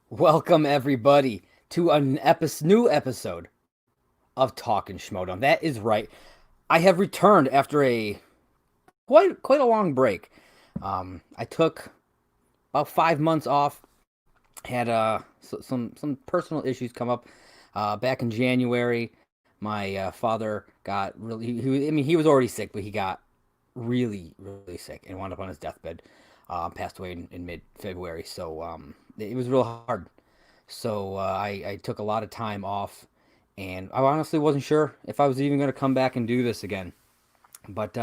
Welcome everybody to an new episode of Talkin Schmoedown. That is right. I have returned after a quite a long break. I took about 5 months off. Had some personal issues come up back in January. My father got really. He was already sick, but he got really sick and wound up on his deathbed. Passed away in mid February. So it was real hard. So I took a lot of time off, and I honestly wasn't sure if I was even going to come back and do this again. But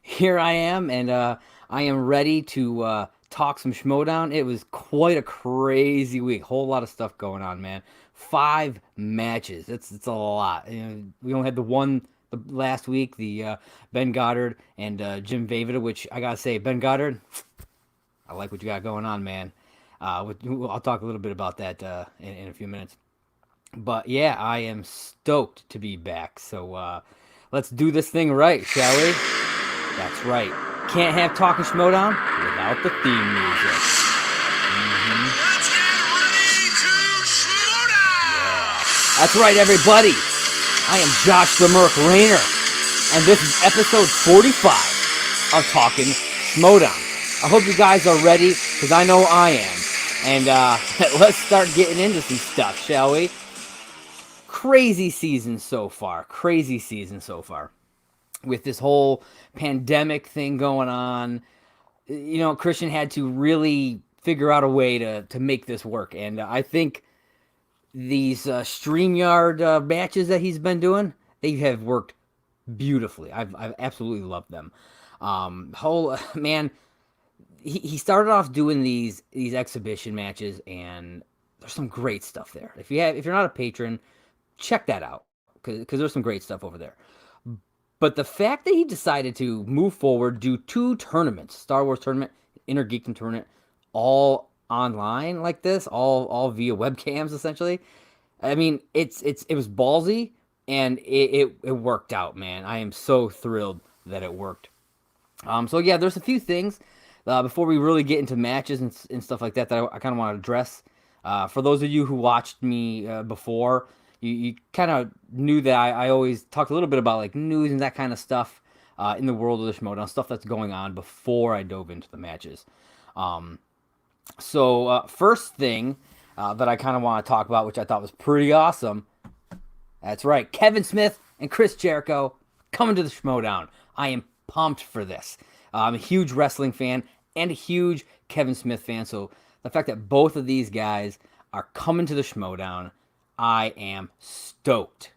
here I am, and I am ready to talk some Schmoedown. It was quite a crazy week. Whole lot of stuff going on, man. 5 matches. It's a lot. We only had the last week, the Ben Goddard and Jim Vavida, which I gotta say, Ben Goddard, I like what you got going on, man. I'll talk a little bit about that in a few minutes. But yeah, I am stoked to be back. So let's do this thing right, shall we? That's right. Can't have Talkin Schmoedown without the theme music. Let's get ready to slow down! That's right, everybody. I am Josh the Merc Raynor, and this is episode 45 of Talkin Schmoedown. I hope you guys are ready, because I know I am. And let's start getting into some stuff, shall we? Crazy season so far. Crazy season so far. With this whole pandemic thing going on, Christian had to really figure out a way to make this work. And I think these StreamYard matches that he's been doing, they have worked beautifully. I've absolutely loved them. Man, he started off doing these exhibition matches, and there's some great stuff there. If you're not a patron, check that out because there's some great stuff over there. But the fact that he decided to move forward, do two tournaments, Star Wars tournament, Innergeekdom tournament, all online like this, all via webcams essentially. I mean, it was ballsy, and it worked out, man. I am so thrilled that it worked. So yeah, there's a few things before we really get into matches and stuff like that I kind of want to address. For those of you who watched me before, you kind of knew that I always talked a little bit about like news and that kind of stuff in the world of the Schmoedown, stuff that's going on before I dove into the matches. So first thing that I kind of want to talk about, which I thought was pretty awesome, that's right, Kevin Smith and Chris Jericho coming to the Schmoedown. I am pumped for this. I'm a huge wrestling fan and a huge Kevin Smith fan, so the fact that both of these guys are coming to the Schmoedown, I am stoked.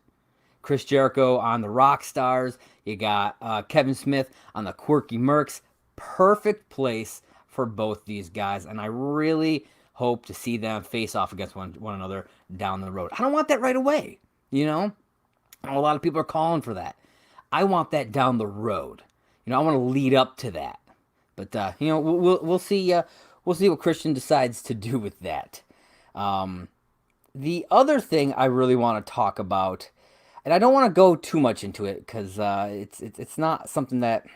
Chris Jericho on the Rock Stars. You got Kevin Smith on the Quirky Mercs. Perfect place for both these guys, and I really hope to see them face off against one another down the road. I don't want that right away, a lot of people are calling for that. I want that down the road. I want to lead up to that. But we'll see. We'll see what Christian decides to do with that. The other thing I really want to talk about, and I don't want to go too much into it because it's not something that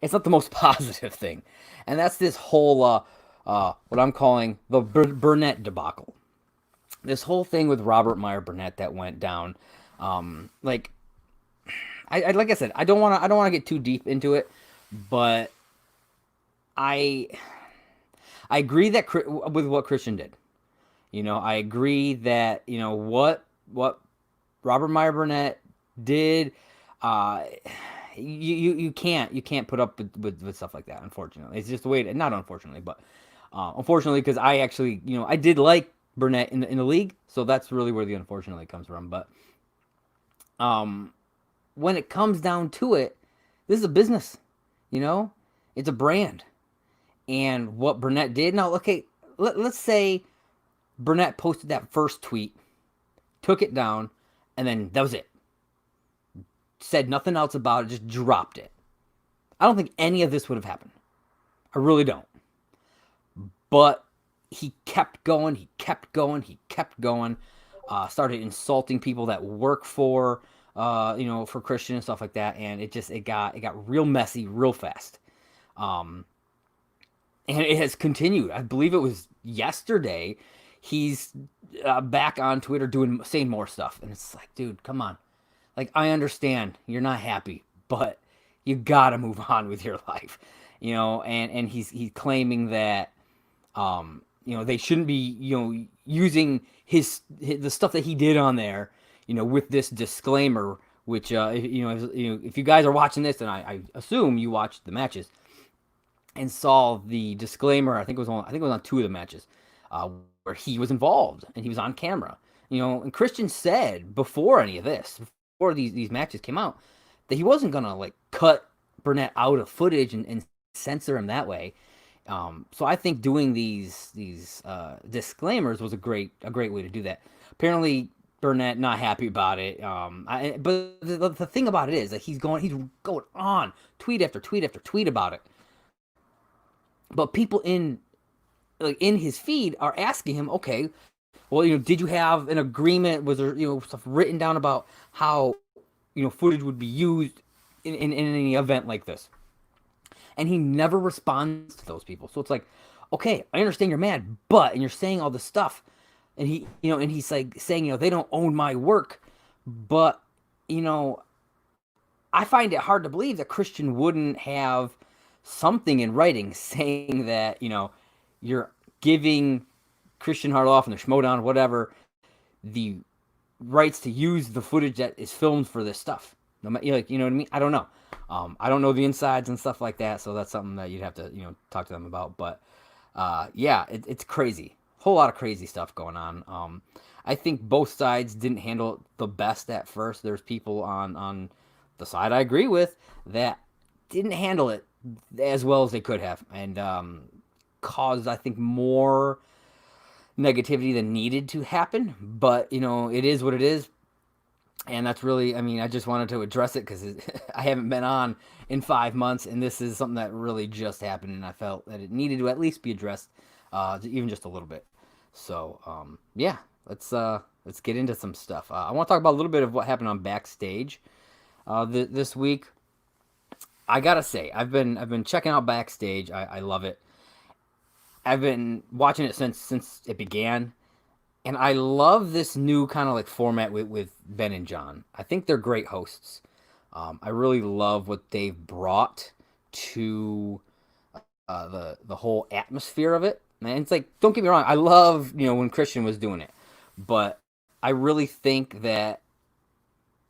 it's not the most positive thing, and that's this whole what I'm calling the Burnett debacle. This whole thing with Robert Meyer Burnett that went down. Like like I said, I don't want to get too deep into it, but I agree that with what Christian did. I agree that what Robert Meyer Burnett did. You can't put up with stuff like that. Unfortunately, it's just the way. Not unfortunately, but unfortunately, because I actually I did like Burnett in the league, so that's really where the unfortunately comes from. But when it comes down to it, this is a business. It's a brand. And what Burnett did, now, okay, let's say Burnett posted that first tweet, took it down, and then that was it. Said nothing else about it, just dropped it. I don't think any of this would have happened. I really don't. But he kept going, he kept going, started insulting people that work for Christian and stuff like that, and it got real messy real fast. And it has continued. I believe it was yesterday he's back on Twitter saying more stuff, and it's like, dude, come on. Like, I understand you're not happy, but you gotta move on with your life, And he's claiming that, they shouldn't be, using the stuff that he did on there, with this disclaimer. Which, if you guys are watching this, and I assume you watched the matches and saw the disclaimer, I think it was on 2 of the matches, where he was involved and he was on camera, And Christian said before any of this, before these matches came out, that he wasn't gonna like cut Burnett out of footage and censor him that way. So I think doing these disclaimers was a great way to do that. Apparently, Burnett not happy about it. But the thing about it is that he's going on tweet after tweet after tweet about it. But people in his feed are asking him, okay, well, did you have an agreement? Was there stuff written down about how footage would be used in any event like this? And he never responds to those people. So it's like, okay, I understand you're mad, and you're saying all this stuff, and he's like saying, they don't own my work, but I find it hard to believe that Christian wouldn't have something in writing saying that you're giving Christian Harloff and the Schmoedown, whatever, the rights to use the footage that is filmed for this stuff. You know what I mean? I don't know. I don't know the insides and stuff like that, so that's something that you'd have to talk to them about. But yeah, it's crazy. Whole lot of crazy stuff going on. I think both sides didn't handle it the best at first. There's people on the side I agree with that didn't handle it as well as they could have, and caused, I think, more negativity than needed to happen. But it is what it is, and that's really, I just wanted to address it because I haven't been on in 5 months, and this is something that really just happened, and I felt that it needed to at least be addressed, even just a little bit. So yeah, let's get into some stuff. I want to talk about a little bit of what happened on Backstage this week. I gotta say, I've been checking out Backstage. I love it. I've been watching it since it began, and I love this new kind of like format with Ben and John. I think they're great hosts. I really love what they've brought to the whole atmosphere of it. And it's like, don't get me wrong, I love when Christian was doing it, but I really think that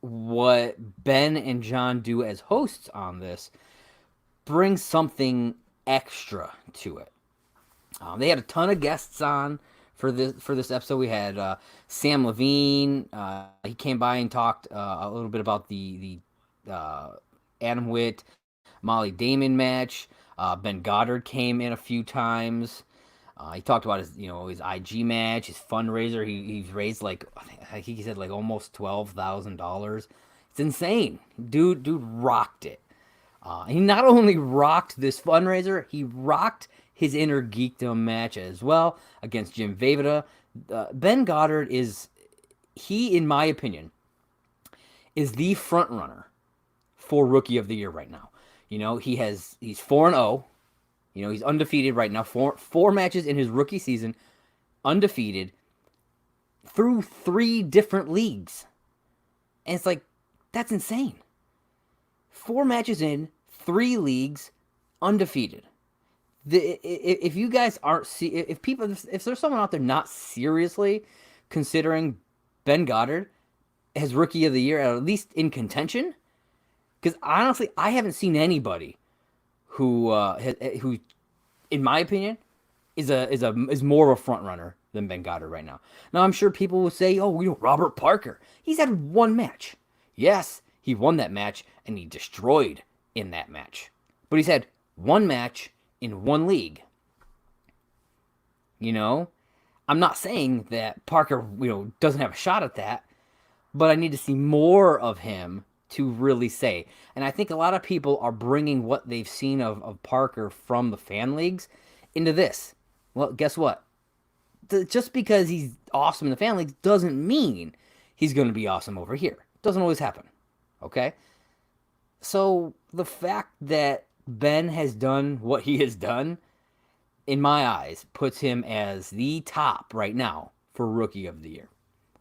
what Ben and John do as hosts on this brings something extra to it. They had a ton of guests on for this episode. We had Sam Levine. He came by and talked a little bit about the Adam Witt, Molly Damon match. Ben Goddard came in a few times. He talked about his IG match, his fundraiser. He's raised I think he said almost $12,000. It's insane. Dude rocked it. He not only rocked this fundraiser, he rocked his Innergeekdom match as well against Jim Vejvoda. Ben Goddard in my opinion, is the front runner for Rookie of the Year right now. He's 4-0. He's undefeated right now. Four matches in his rookie season, undefeated through 3 different leagues. And it's like, that's insane. 4 matches in 3 leagues, undefeated. If you guys aren't if there's someone out there not seriously considering Ben Goddard as Rookie of the Year, at least in contention, because honestly, I haven't seen anybody who in my opinion is more of a front runner than Ben Goddard right now. Now I'm sure people will say, "Oh, Robert Parker. He's had 1 match." Yes, he won that match and he destroyed in that match. But he's had 1 match in 1 league. I'm not saying that Parker, doesn't have a shot at that, but I need to see more of him to really say. And I think a lot of people are bringing what they've seen of Parker from the fan leagues into this. Well, guess what? Just because he's awesome in the fan leagues doesn't mean he's going to be awesome over here. Doesn't always happen. Okay? So the fact that Ben has done what he has done in my eyes, puts him as the top right now for Rookie of the Year.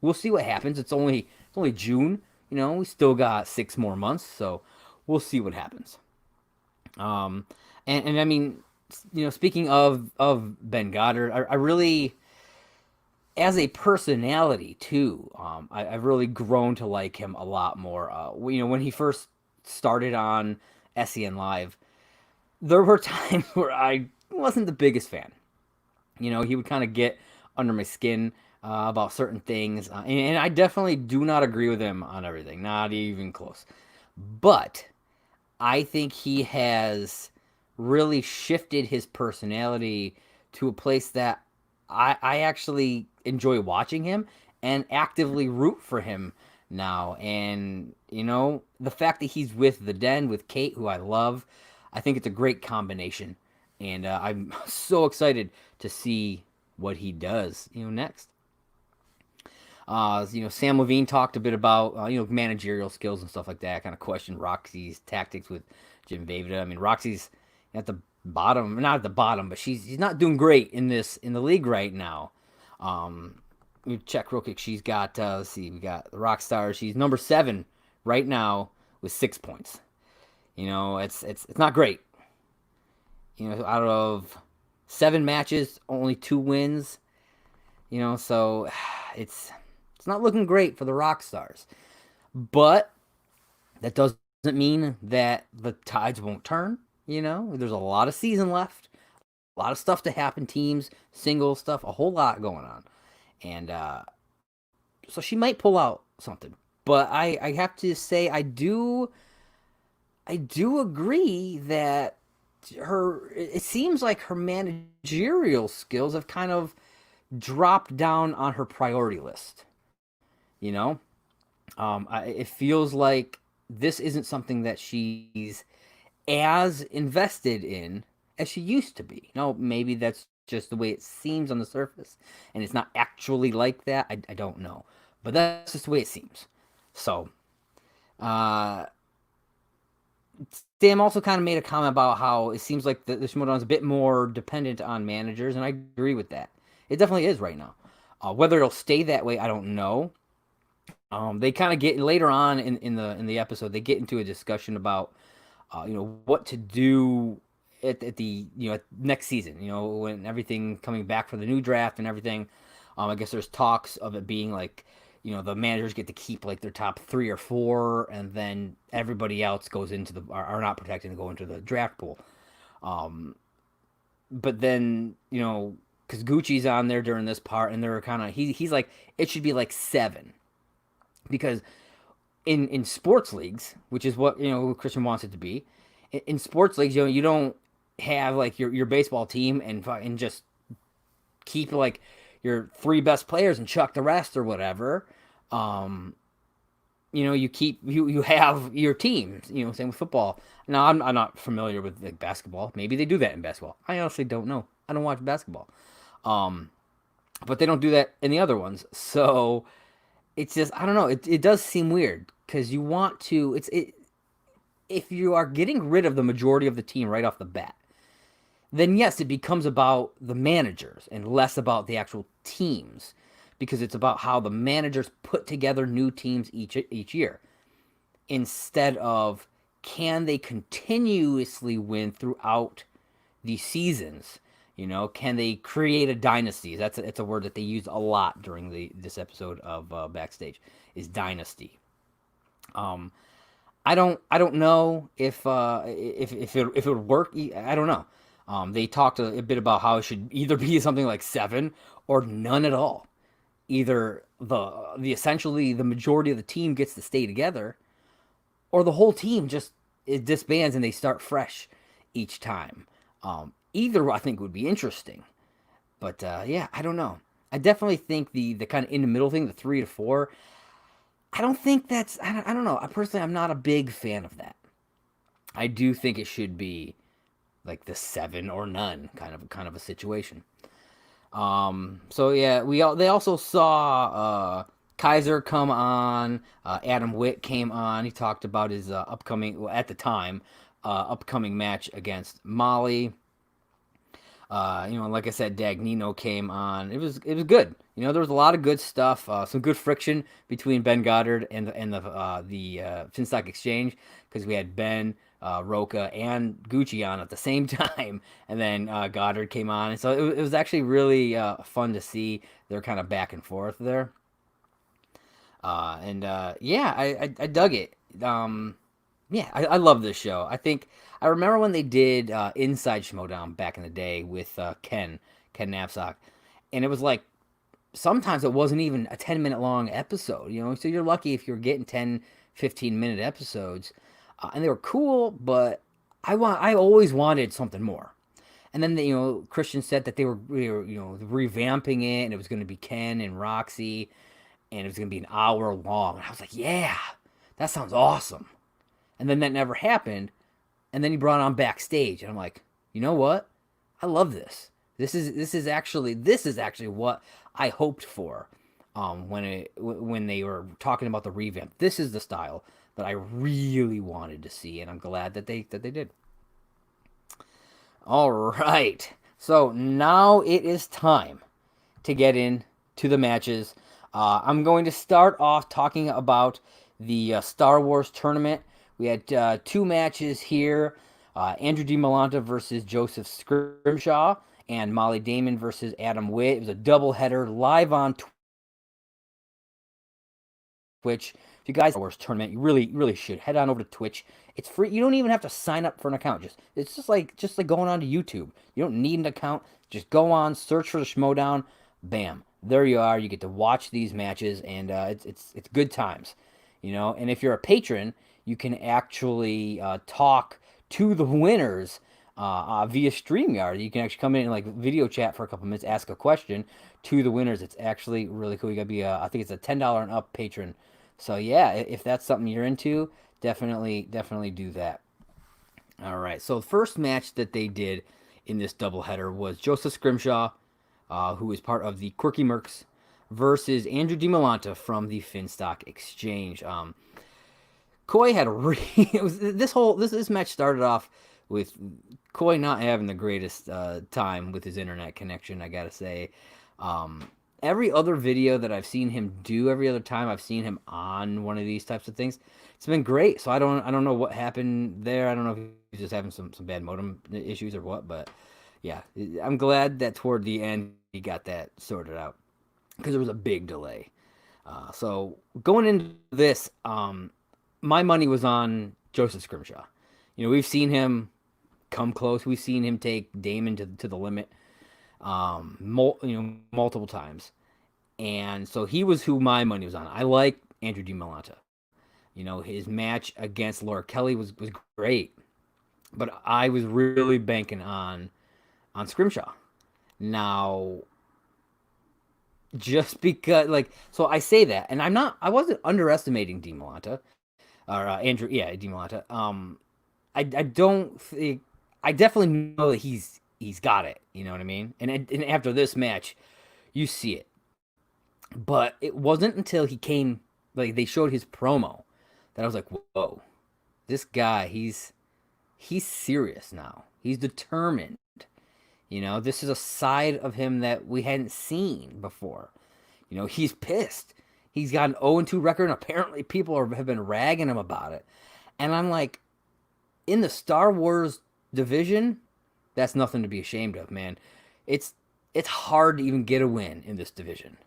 We'll see what happens. It's only June. We still got 6 more months, so we'll see what happens. Um, and I mean, speaking of Ben Goddard, I really, as a personality too, I've really grown to like him a lot more. When he first started on SEN Live, there were times where I wasn't the biggest fan. He would kind of get under my skin about certain things, and I definitely do not agree with him on everything, not even close. But I think he has really shifted his personality to a place that I actually enjoy watching him and actively root for him now. And, the fact that he's with the Den, with Kate, who I love, I think it's a great combination. And I'm so excited to see what he does, next. Sam Levine talked a bit about, managerial skills and stuff like that. Kind of questioned Roxy's tactics with Jim Vejvoda. I mean, Roxy's at the bottom, not at the bottom, but she's not doing great in the league right now. You check real quick. She's got, let's see, we got the rock star. She's number 7 right now with 6 points. It's not great. Out of 7 matches, only 2 wins. So it's not looking great for the rock stars. But that doesn't mean that the tides won't turn. There's a lot of season left, a lot of stuff to happen, teams, singles stuff, a whole lot going on. And so she might pull out something. But I have to say I do agree that it seems like her managerial skills have kind of dropped down on her priority list. It feels like this isn't something that she's as invested in as she used to be. Maybe that's just the way it seems on the surface, and it's not actually like that. I don't know, but that's just the way it seems. So, Sam also kind of made a comment about how it seems like the Schmoedown is a bit more dependent on managers, and I agree with that. It definitely is right now. Whether it'll stay that way, I don't know. They kind of get later on in the episode. They get into a discussion about what to do at the next season. When everything coming back for the new draft and everything. I guess there's talks of it being like the managers get to keep like their top 3 or 4, and then everybody else goes into are not protected and go into the draft pool. But then because Gucci's on there during this part, and they're kind of he's like it should be like 7. Because in sports leagues, which is what Christian wants it to be, in sports leagues, you don't have like your baseball team and just keep like your 3 best players and chuck the rest or whatever. You have your teams. Same with football. Now I'm not familiar with like basketball. Maybe they do that in basketball. I honestly don't know. I don't watch basketball. But they don't do that in the other ones. So it's just I don't know. It does seem weird because you want to. If you are getting rid of the majority of the team right off the bat, then yes, it becomes about the managers and less about the actual teams, because it's about how the managers put together new teams each year, instead of can they continuously win throughout the seasons. Can they create a dynasty? It's a word that they use a lot during this episode of Backstage, is dynasty. I don't know if it would work. I don't know. They talked a bit about how it should either be something like 7 or none at all. Either the essentially the majority of the team gets to stay together, or the whole team it disbands and they start fresh each time. Either I think would be interesting, but yeah, I don't know. I definitely think the kind of in the middle thing, the 3 to 4. I don't think that's. I don't know. Personally, I'm not a big fan of that. I do think it should be like the 7 or none kind of a situation. So yeah, they also saw Kaiser come on. Adam Witt came on. He talked about his upcoming match against Molly. Like I said, Dagnino came on. It was good. There was a lot of good stuff. Some good friction between Ben Goddard and the Finstock Exchange, because we had Ben, Roca, and Gucci on at the same time, and then Goddard came on, and so it was actually really fun to see their kind of back and forth there. And yeah, I dug it. Yeah, I love this show. I remember when they did Inside Schmoedown back in the day with Ken Knapsack, and it was like sometimes it wasn't even a 10-minute long episode, so you're lucky if you're getting 10, 15-minute episodes, and they were cool, but I always wanted something more. And then Christian said that they were revamping it, and it was going to be Ken and Roxy, and it was going to be an hour long. And I was like, yeah, that sounds awesome. And then that never happened. And then he brought on Backstage, and I'm like, you know what? I love this. This is actually what I hoped for. When they were talking about the revamp, this is the style that I really wanted to see, and I'm glad that they did. All right, so now it is time to get into the matches. I'm going to start off talking about the Star Wars tournament. We had two matches here. Andrew DiMolanta versus Joseph Scrimshaw, and Molly Damon versus Adam Witt. It was a doubleheader live on Twitch. If you guys Star Wars tournament, you really should head on over to Twitch. It's free. You don't even have to sign up for an account. It's just like going on to YouTube. You don't need an account. Just go on, search for the Schmoedown. Bam, there you are. You get to watch these matches, and it's good times. And if you're a patron, you can actually talk to the winners via StreamYard. You can actually come in and like video chat for a couple minutes, ask a question to the winners. It's actually really cool. You gotta be I think it's a $10 and up patron. So yeah, if that's something you're into, definitely do that. All right. So the first match that they did in this doubleheader was Joseph Scrimshaw, who is part of the Quirky Mercs, versus Andrew DiMolanta from the Finstock Exchange. Coy had this match started off with Coy not having the greatest time with his internet connection, I gotta say. Every other video that I've seen him do, every other time I've seen him on one of these types of things, it's been great. So I don't know what happened there. I don't know if he's just having some bad modem issues or what, but yeah, I'm glad that toward the end he got that sorted out, because there was a big delay. So going into this, my money was on Joseph Scrimshaw. We've seen him come close. We've seen him take Damon to the limit, multiple times. And so he was who my money was on. I like Andrew DiMolanta. His match against Laura Kelly was great. But I was really banking on Scrimshaw. Now, just because, so I say that, and I wasn't underestimating DiMolanta. Or Andrew, yeah, DiMolanta. I don't think, I definitely know that he's got it. You know what I mean? And after this match, you see it. But it wasn't until he came, they showed his promo, that I was like, whoa, this guy, he's serious now. He's determined. This is a side of him that we hadn't seen before. He's pissed. He's got an 0-2 record, and apparently people have been ragging him about it. And I'm like, in the Star Wars division, that's nothing to be ashamed of, man. It's hard to even get a win in this division.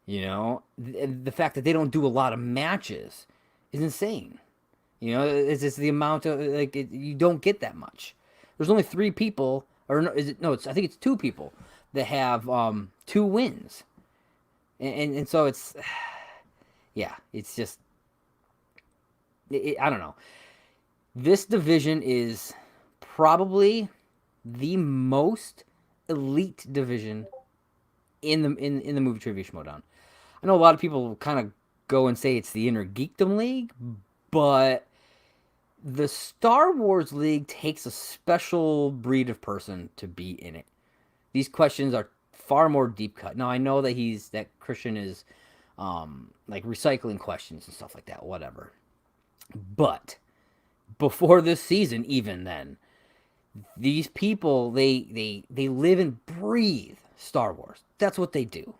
The fact that they don't do a lot of matches is insane. It's just the amount of, you don't get that much. There's only 3 people, or no, I think it's 2 people that have 2 wins. And so it's, yeah, it's just, I don't know. This division is probably the most elite division in the Movie Trivia Schmoedown. I know a lot of people kind of go and say it's the Innergeekdom League, but the Star Wars League takes a special breed of person to be in it. These questions are far more deep cut. Now I know that Christian is recycling questions and stuff like that, whatever. But before this season, even then, These people, they live and breathe Star Wars. That's what they do.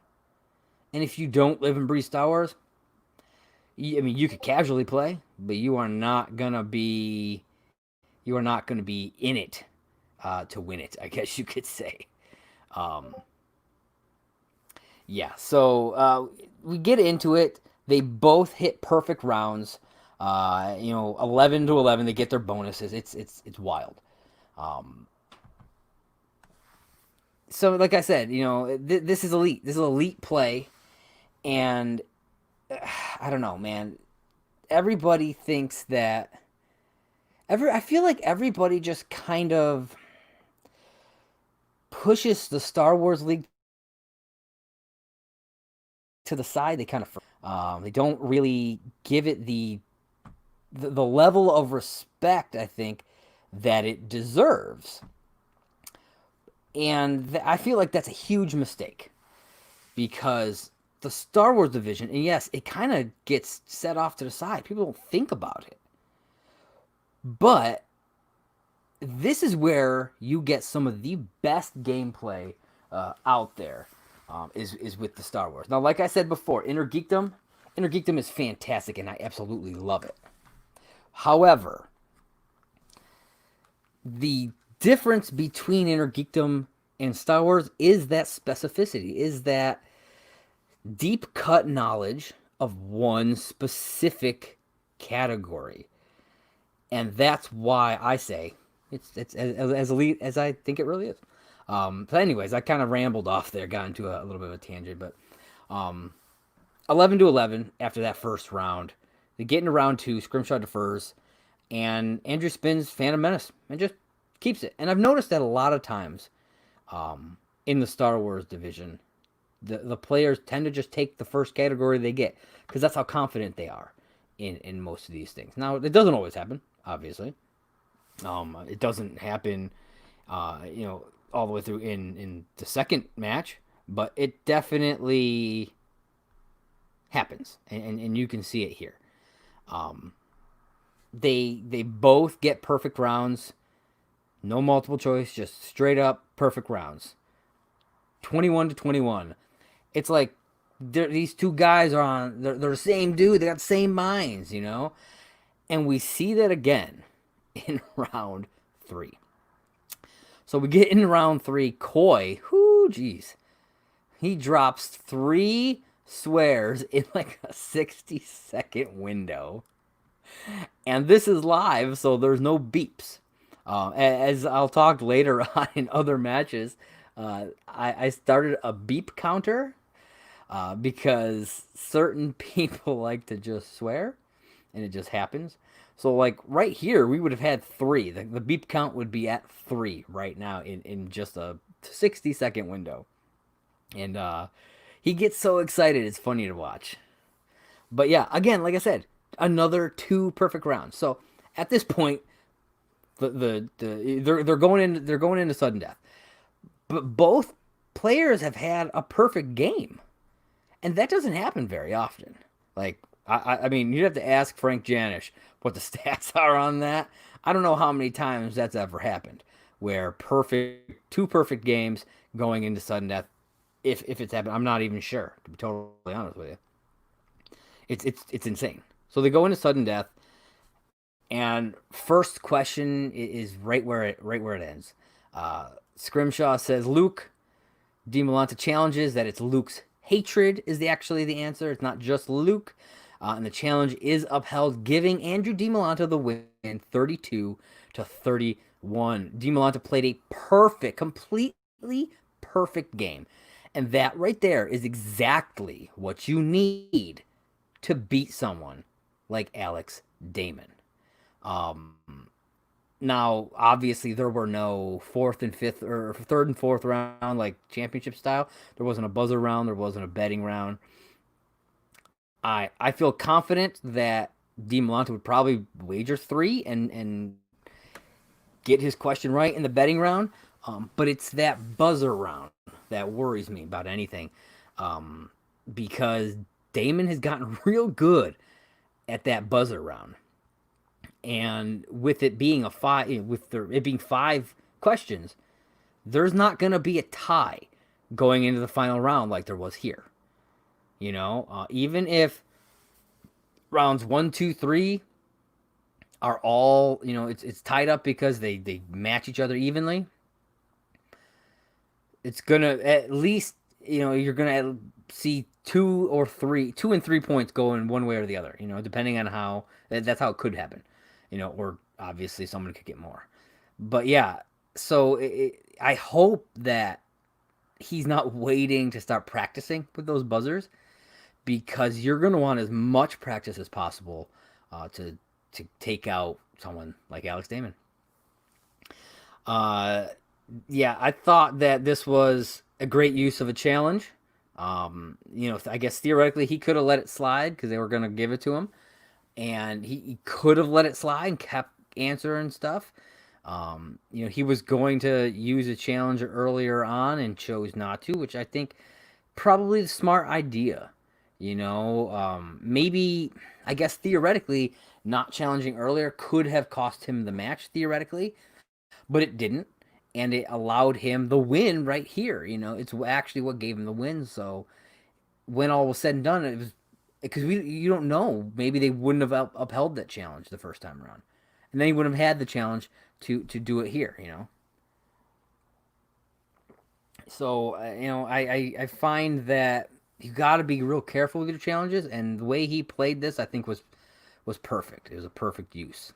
And if you don't live and breathe Star Wars, I mean, you could casually play, but you are not gonna be in it to win it. I guess you could say. Um, yeah. So we get into it. They both hit perfect rounds. 11-11. They get their bonuses. It's wild. Um, so like I said, this is elite. This is elite play, and I don't know, man. Everybody thinks that. I feel like everybody just kind of pushes the Star Wars League to the side. They don't really give it the level of respect, I think, that it deserves. And I feel like that's a huge mistake because the Star Wars division, and yes, it kind of gets set off to the side. People don't think about it. But this is where you get some of the best gameplay out there, is with the Star Wars. Now, like I said before, Innergeekdom is fantastic, and I absolutely love it. However, the difference between Innergeekdom and Star Wars is that specificity, is that deep cut knowledge of one specific category. And that's why I say it's as elite as I think it really is. But anyways, I kind of rambled off there, got into a little bit of a tangent, but 11-11 after that first round. They get into round 2, Scrimshaw defers, and Andrew spins Phantom Menace and just keeps it. And I've noticed that a lot of times in the Star Wars division, the players tend to just take the first category they get because that's how confident they are in most of these things. Now, it doesn't always happen, obviously. It doesn't happen, all the way through in the second match, but it definitely happens, and you can see it here. They both get perfect rounds, no multiple choice, just straight up perfect rounds. 21-21. It's like these two guys they're the same dude. They got the same minds, and we see that again in round 3. So we get into round 3. Coy, jeez, he drops 3 swears in like a 60-second window. And this is live, so there's no beeps. As I'll talk later on in other matches, I started a beep counter because certain people like to just swear, and it just happens. So, like, right here, we would have had 3. The beep count would be at 3 right now in just a 60-second window. And he gets so excited, it's funny to watch. But yeah, again, like I said, another 2 perfect rounds. So at this point, they're going into sudden death. But both players have had a perfect game, and that doesn't happen very often. Like I mean, you'd have to ask Frank Janish what the stats are on that. I don't know how many times that's ever happened where 2 perfect games going into sudden death. If it's happened, I'm not even sure, to be totally honest with you. It's insane. So they go into sudden death, and first question is right where it ends. Scrimshaw says Luke. DiMolanta challenges that it's Luke's hatred is actually the answer. It's not just Luke. And the challenge is upheld, giving Andrew DiMolanta the win 32-31. DiMolanta played a completely perfect game. And that right there is exactly what you need to beat someone like Alex Damon. Now, obviously, there were no 4th and 5th or 3rd and 4th round like championship style. There wasn't a buzzer round. There wasn't a betting round. I feel confident that DiMolanta would probably wager 3 and get his question right in the betting round. But it's that buzzer round that worries me about anything, because Damon has gotten real good at that buzzer round. And with it being it being 5 questions, there's not going to be a tie going into the final round like there was here. You know, even if rounds 1, 2, 3 are all, you know, it's tied up because they match each other evenly, it's going to at least, you know, you're going to see 2 and 3 points going one way or the other, you know, depending on how, that's how it could happen, you know, or obviously someone could get more. But yeah, so I hope that he's not waiting to start practicing with those buzzers, because you're going to want as much practice as possible to take out someone like Alex Damon. Yeah, I thought that this was a great use of a challenge. You know, I guess theoretically he could have let it slide because they were going to give it to him, and he could have let it slide and kept answering stuff. You know, he was going to use a challenge earlier on and chose not to, which I think probably the smart idea. You know, maybe, I guess theoretically, not challenging earlier could have cost him the match theoretically, but it didn't, and it allowed him the win right here. You know, it's actually what gave him the win. So when all was said and done, it was because you don't know. Maybe they wouldn't have upheld that challenge the first time around, and then he wouldn't have had the challenge to do it here. You know. So you know, I find that you got to be real careful with your challenges, and the way he played this, I think was perfect. It was a perfect use.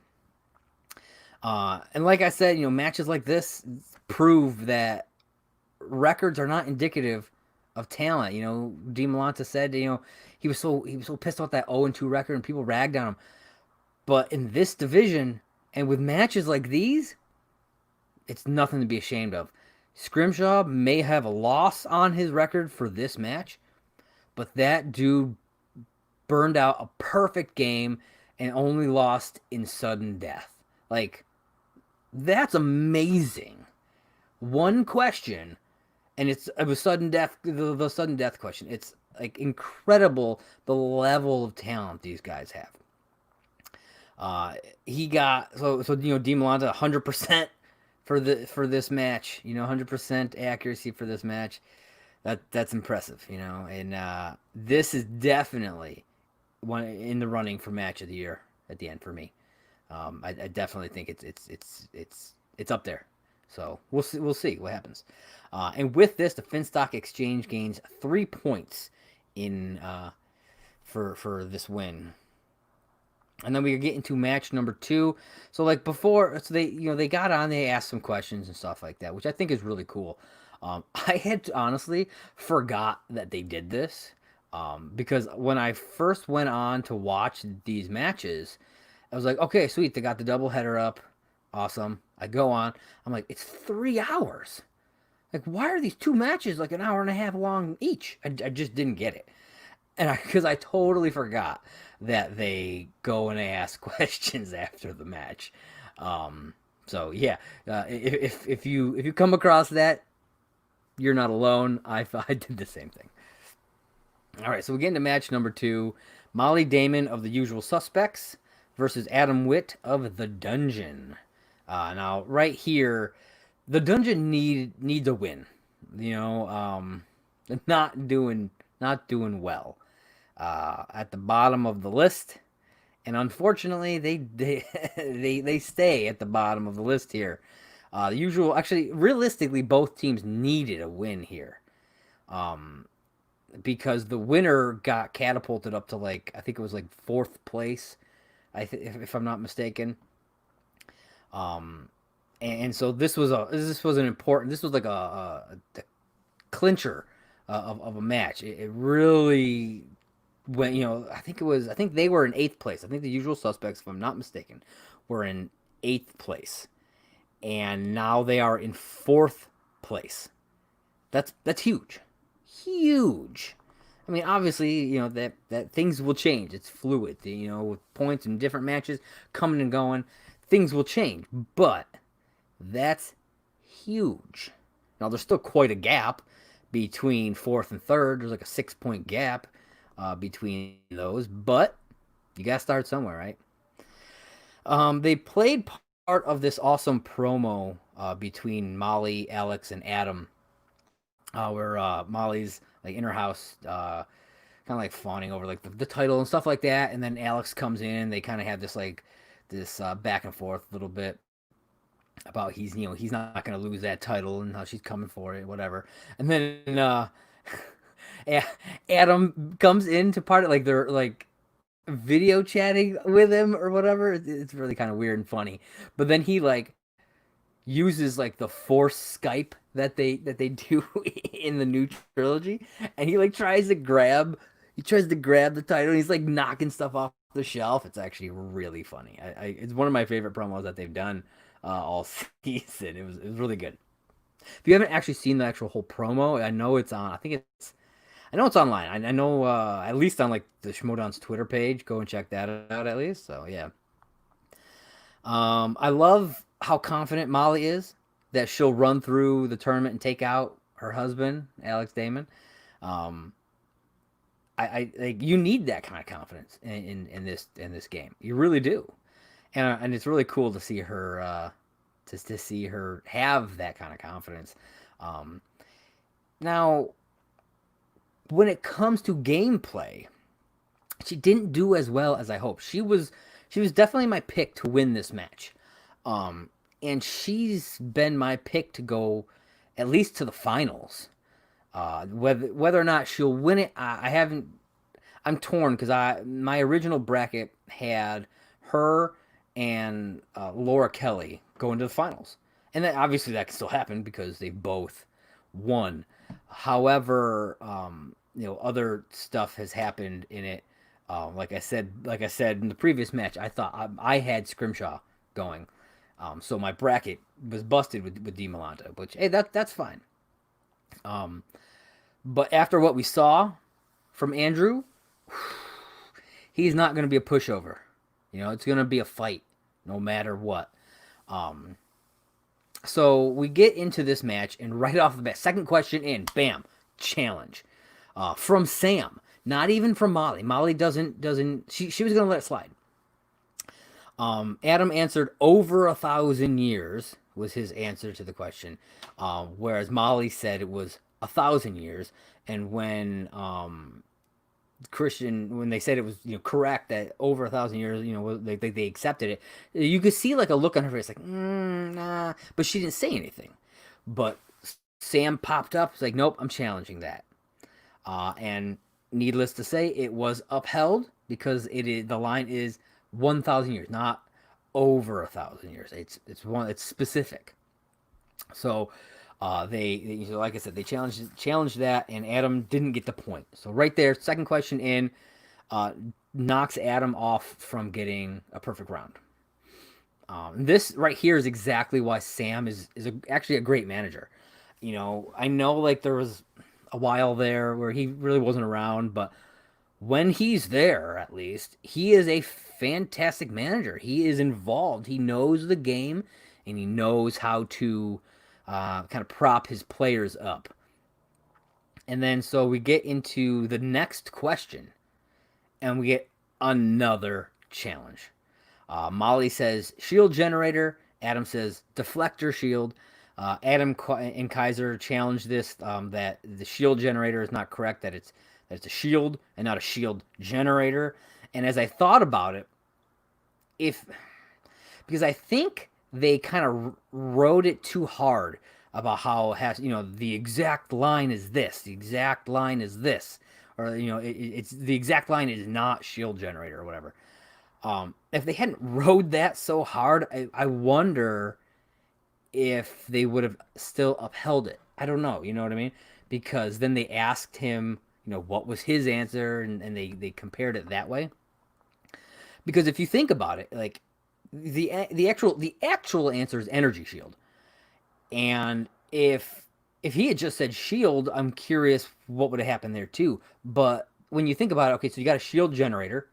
And like I said, you know, matches like this prove that records are not indicative of talent. You know, DiMolanta said, you know, he was so pissed about that 0-2 record, and people ragged on him. But in this division, and with matches like these, it's nothing to be ashamed of. Scrimshaw may have a loss on his record for this match, but that dude burned out a perfect game and only lost in sudden death. Like, that's amazing. One question, and it was sudden death. The sudden death question. It's like incredible the level of talent these guys have. He got so you know, DiMolanta 100% for this match. You know, 100% accuracy for this match. That's impressive. You know, and this is definitely one in the running for match of the year at the end for me. I definitely think it's up there. So we'll see what happens. And with this, the Finstock Exchange gains 3 points in for this win. And then we get into match number 2. So like before, so they got on, they asked some questions and stuff like that, which I think is really cool. I had honestly forgot that they did this, because when I first went on to watch these matches, I was like, okay, sweet, they got the doubleheader up, awesome. I go on, I'm like, it's 3 hours. Like, why are these 2 matches like an hour and a half long each? I just didn't get it, and because I totally forgot that they go and ask questions after the match. So yeah, if you come across that, you're not alone. I did the same thing. All right, so we get into match number 2. Molly Damon of the Usual Suspects versus Adam Witt of the Dungeon. Now, right here, the Dungeon needs a win. You know, not doing well. At the bottom of the list, and unfortunately, they stay at the bottom of the list here. The usual, actually, realistically, both teams needed a win here, because the winner got catapulted up to, like, I think it was like 4th place, if I'm not mistaken. And so this was an important. This was like a clincher of a match. It really went. You know, I think they were in 8th place. I think the Usual Suspects, if I'm not mistaken, were in 8th place, and now they are in 4th place. That's huge, huge. I mean, obviously, you know that things will change. It's fluid, you know, with points in different matches coming and going. Things will change, but that's huge. Now, there's still quite a gap between 4th and 3rd. There's like a 6-point gap between those, but you got to start somewhere, right? They played part of this awesome promo between Molly, Alex, and Adam, where Molly's like in her house, kind of like fawning over like the title and stuff like that, and then Alex comes in. They kind of have this back and forth a little bit about he's not going to lose that title and how she's coming for it, whatever. And then Adam comes into part of like they're like video chatting with him or whatever. It's really kind of weird and funny. But then he like uses like the force Skype that they do in the new trilogy, and he like tries to grab the title. And he's like knocking stuff off the shelf. It's actually really funny. It's one of my favorite promos that they've done all season. It was really good. If you haven't actually seen the actual whole promo, I know it's on. I know it's online. I know at least on like the Schmoedown's Twitter page. Go and check that out at least. So yeah. I love how confident Molly is that she'll run through the tournament and take out her husband, Alex Damon. Um, I like you need that kind of confidence in this game. You really do, and it's really cool to see her to see her have that kind of confidence. Um, Now, when it comes to gameplay, she didn't do as well as I hoped. She was definitely my pick to win this match. And she's been my pick to go at least to the finals. Whether or not she'll win it, I haven't. I'm torn because my original bracket had her and Laura Kelly go into the finals, and then obviously that can still happen because they both won. However, other stuff has happened in it. Like I said in the previous match, I thought I had Scrimshaw going, so my bracket was busted with Di Milanta, which hey, that's fine. Um, but after what we saw from Andrew, he's not going to be a pushover. It's going to be a fight, no matter what. Um, so we get into this match, and right off the bat, second question in, bam, challenge from Sam. Not even from Molly. Molly doesn't. She was going to let it slide. Adam answered over 1,000 years was his answer to the question, whereas Molly said it was 1,000 years. And when when they said it was correct that over 1,000 years, they accepted it. You could see like a look on her face, like nah, but she didn't say anything. But Sam popped up, it's like, nope, I'm challenging that. And needless to say, it was upheld because the line is 1,000 years, not over 1,000 years. It's specific. So they like I said, they challenged that, and Adam didn't get the point. So right there, second question in, knocks Adam off from getting a perfect round. This right here is exactly why Sam is actually a great manager. I know like there was a while there where he really wasn't around, but when he's there, at least, he is a fantastic manager. He is involved. He knows the game, and he knows how to kind of prop his players up. And then so we get into the next question, and we get another challenge. Molly says shield generator. Adam says deflector shield. Adam and Kaiser challenged this, that the shield generator is not correct, that it's a shield and not a shield generator. And as I thought about it, because I think they kind of wrote it too hard about how it has, the exact line is this, the exact line is this, or it's the exact line is not shield generator or whatever. If they hadn't wrote that so hard, I wonder if they would have still upheld it. I don't know, you know what I mean? Because then they asked him, what was his answer, and they compared it that way. Because if you think about it, like the actual answer is energy shield. And if he had just said shield, I'm curious what would have happened there too. But when you think about it, okay, so you got a shield generator,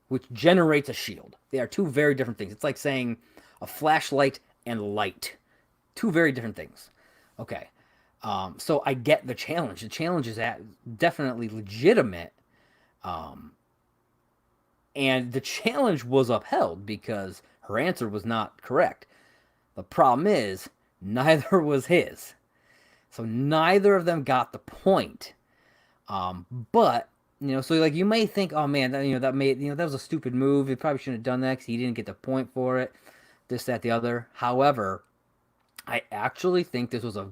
which generates a shield. They are two very different things. It's like saying a flashlight and light. Two very different things. Okay. So I get the challenge. The challenge is definitely legitimate. And the challenge was upheld because her answer was not correct. The problem is, neither was his. So neither of them got the point. But so like you may think, oh man, that was a stupid move. He probably shouldn't have done that because he didn't get the point for it. This, that, the other. However, I actually think this was a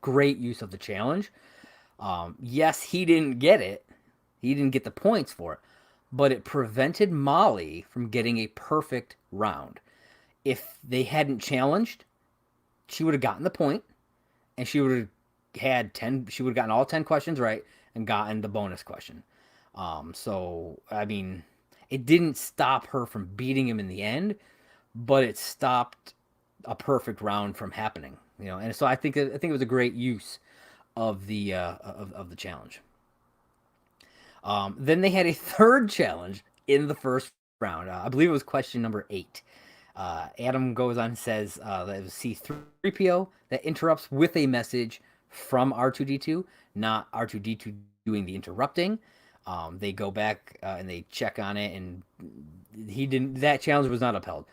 great use of the challenge. Yes, he didn't get it. He didn't get the points for it, but it prevented Molly from getting a perfect round. If they hadn't challenged, she would have gotten the point, and she would have had 10. She would have gotten all 10 questions right and gotten the bonus question. So I mean, it didn't stop her from beating him in the end, but it stopped a perfect round from happening. And so I think it was a great use of the challenge. Then they had a third challenge in the first round. I believe it was question number 8. Adam goes on and says that it was C3PO that interrupts with a message from R2D2, not R2D2 doing the interrupting. They go back and they check on it, and that challenge was not upheld.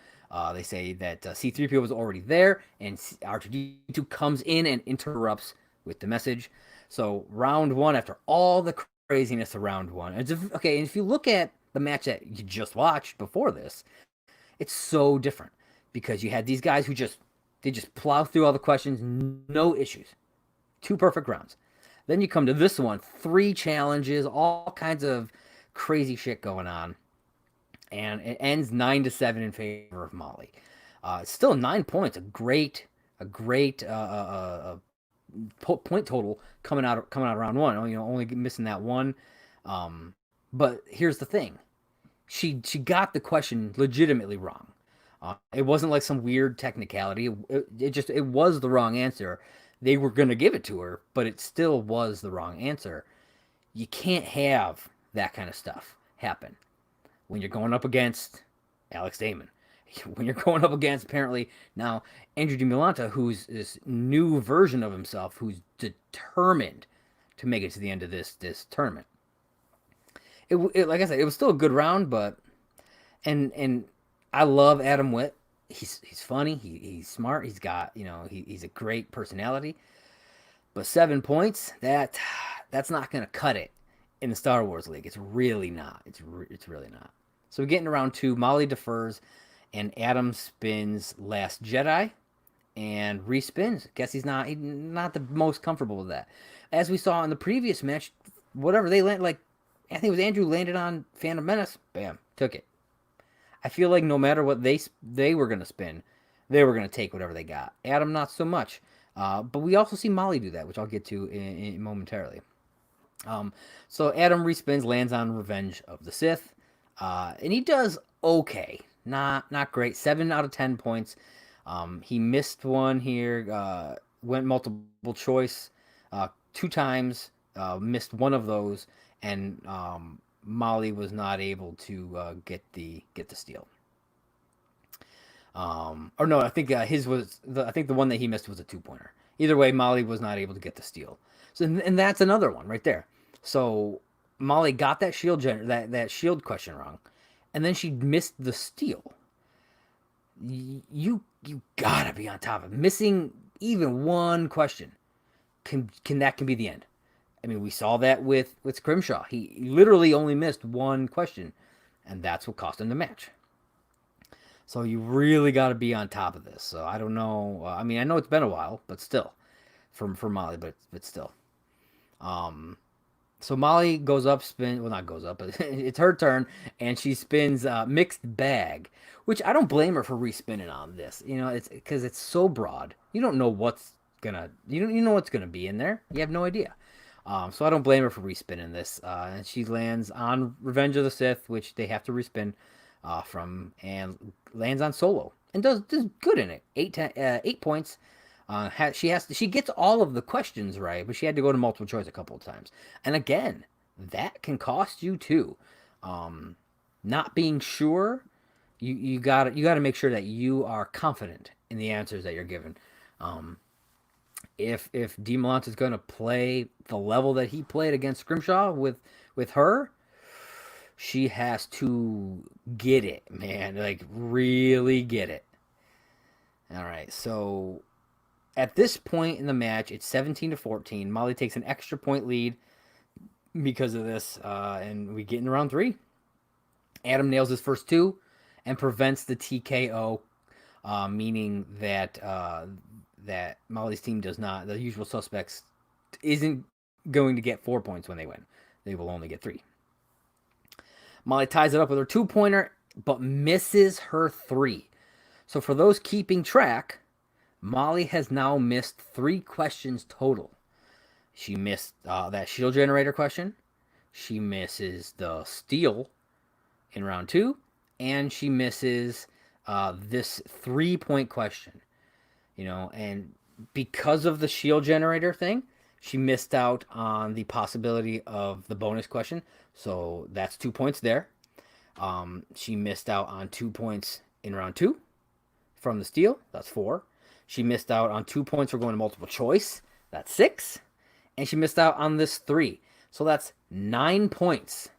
They say that C3PO was already there, and R2D2 comes in and interrupts with the message. So round 1, after all the craziness of round 1, and if you look at the match that you just watched before this, it's so different because you had these guys who just plow through all the questions, no issues, 2 perfect rounds. Then you come to this one, 3 challenges, all kinds of crazy shit going on, and it ends 9-7 in favor of Molly. It's still 9 points, a great point total coming out of round 1. Only missing that one. But here's the thing. She got the question legitimately wrong. It wasn't like some weird technicality. It was the wrong answer. They were going to give it to her, but it still was the wrong answer. You can't have that kind of stuff happen when you're going up against Alex Damon. When you're going up against, apparently, now Andrew DiMolanta, who's this new version of himself, who's determined to make it to the end of this tournament. It like I said, it was still a good round, but and I love Adam Witt. He's funny. He's smart. He's got he's a great personality. But 7 points, that's not gonna cut it in the Star Wars League. It's really not. It's really not. So we get into round 2. Molly defers, and Adam spins Last Jedi, and respins. Guess he's not the most comfortable with that. As we saw in the previous match, whatever they land, like I think it was Andrew landed on Phantom Menace. Bam, took it. I feel like no matter what they were gonna spin, they were gonna take whatever they got. Adam, not so much. But we also see Molly do that, which I'll get to in momentarily. So Adam respins, lands on Revenge of the Sith, and he does okay. Not great. 7 out of 10 points. He missed one here. Went multiple choice 2 times. Missed one of those, and Molly was not able to get the steal. Or no, I think his was I think the one that he missed was a 2-pointer. Either way, Molly was not able to get the steal. So and that's another one right there. So Molly got that that shield question wrong, and then she missed the steal. You gotta be on top of it. Missing even one question can be the end. I mean, we saw that with Scrimshaw. He literally only missed one question, and that's what cost him the match. So you really got to be on top of this. So I don't know. I mean, I know it's been a while, but still, for Molly, but still. So Molly goes up, not goes up, but it's her turn, and she spins Mixed Bag, which I don't blame her for respinning on this. It's because it's so broad. You don't know what's gonna, you know what's gonna be in there. You have no idea. So I don't blame her for respinning this. And she lands on Revenge of the Sith, which they have to respin from, and lands on Solo and does good in it. 8 points. She gets all of the questions right, but she had to go to multiple choice a couple of times. And again, that can cost you too. Not being sure, you got to make sure that you are confident in the answers that you're given. If DiMolanta is going to play the level that he played against Scrimshaw with her, she has to get it, man. Like, really get it. All right, so at this point in the match, it's 17-14. Molly takes an extra point lead because of this, and we get into round 3. Adam nails his first 2 and prevents the TKO, meaning that that Molly's team does not, the usual suspects, isn't going to get 4 points when they win. They will only get 3. Molly ties it up with her 2-pointer, but misses her 3. So for those keeping track, Molly has now missed 3 questions total. She missed that shield generator question. She misses the steal in round 2. And she misses this 3-point question. And because of the shield generator thing, she missed out on the possibility of the bonus question. So that's 2 points there. She missed out on 2 points in round 2 from the steal. That's 4. She missed out on 2 points for going to multiple choice. That's 6. And she missed out on this 3. So that's 9 points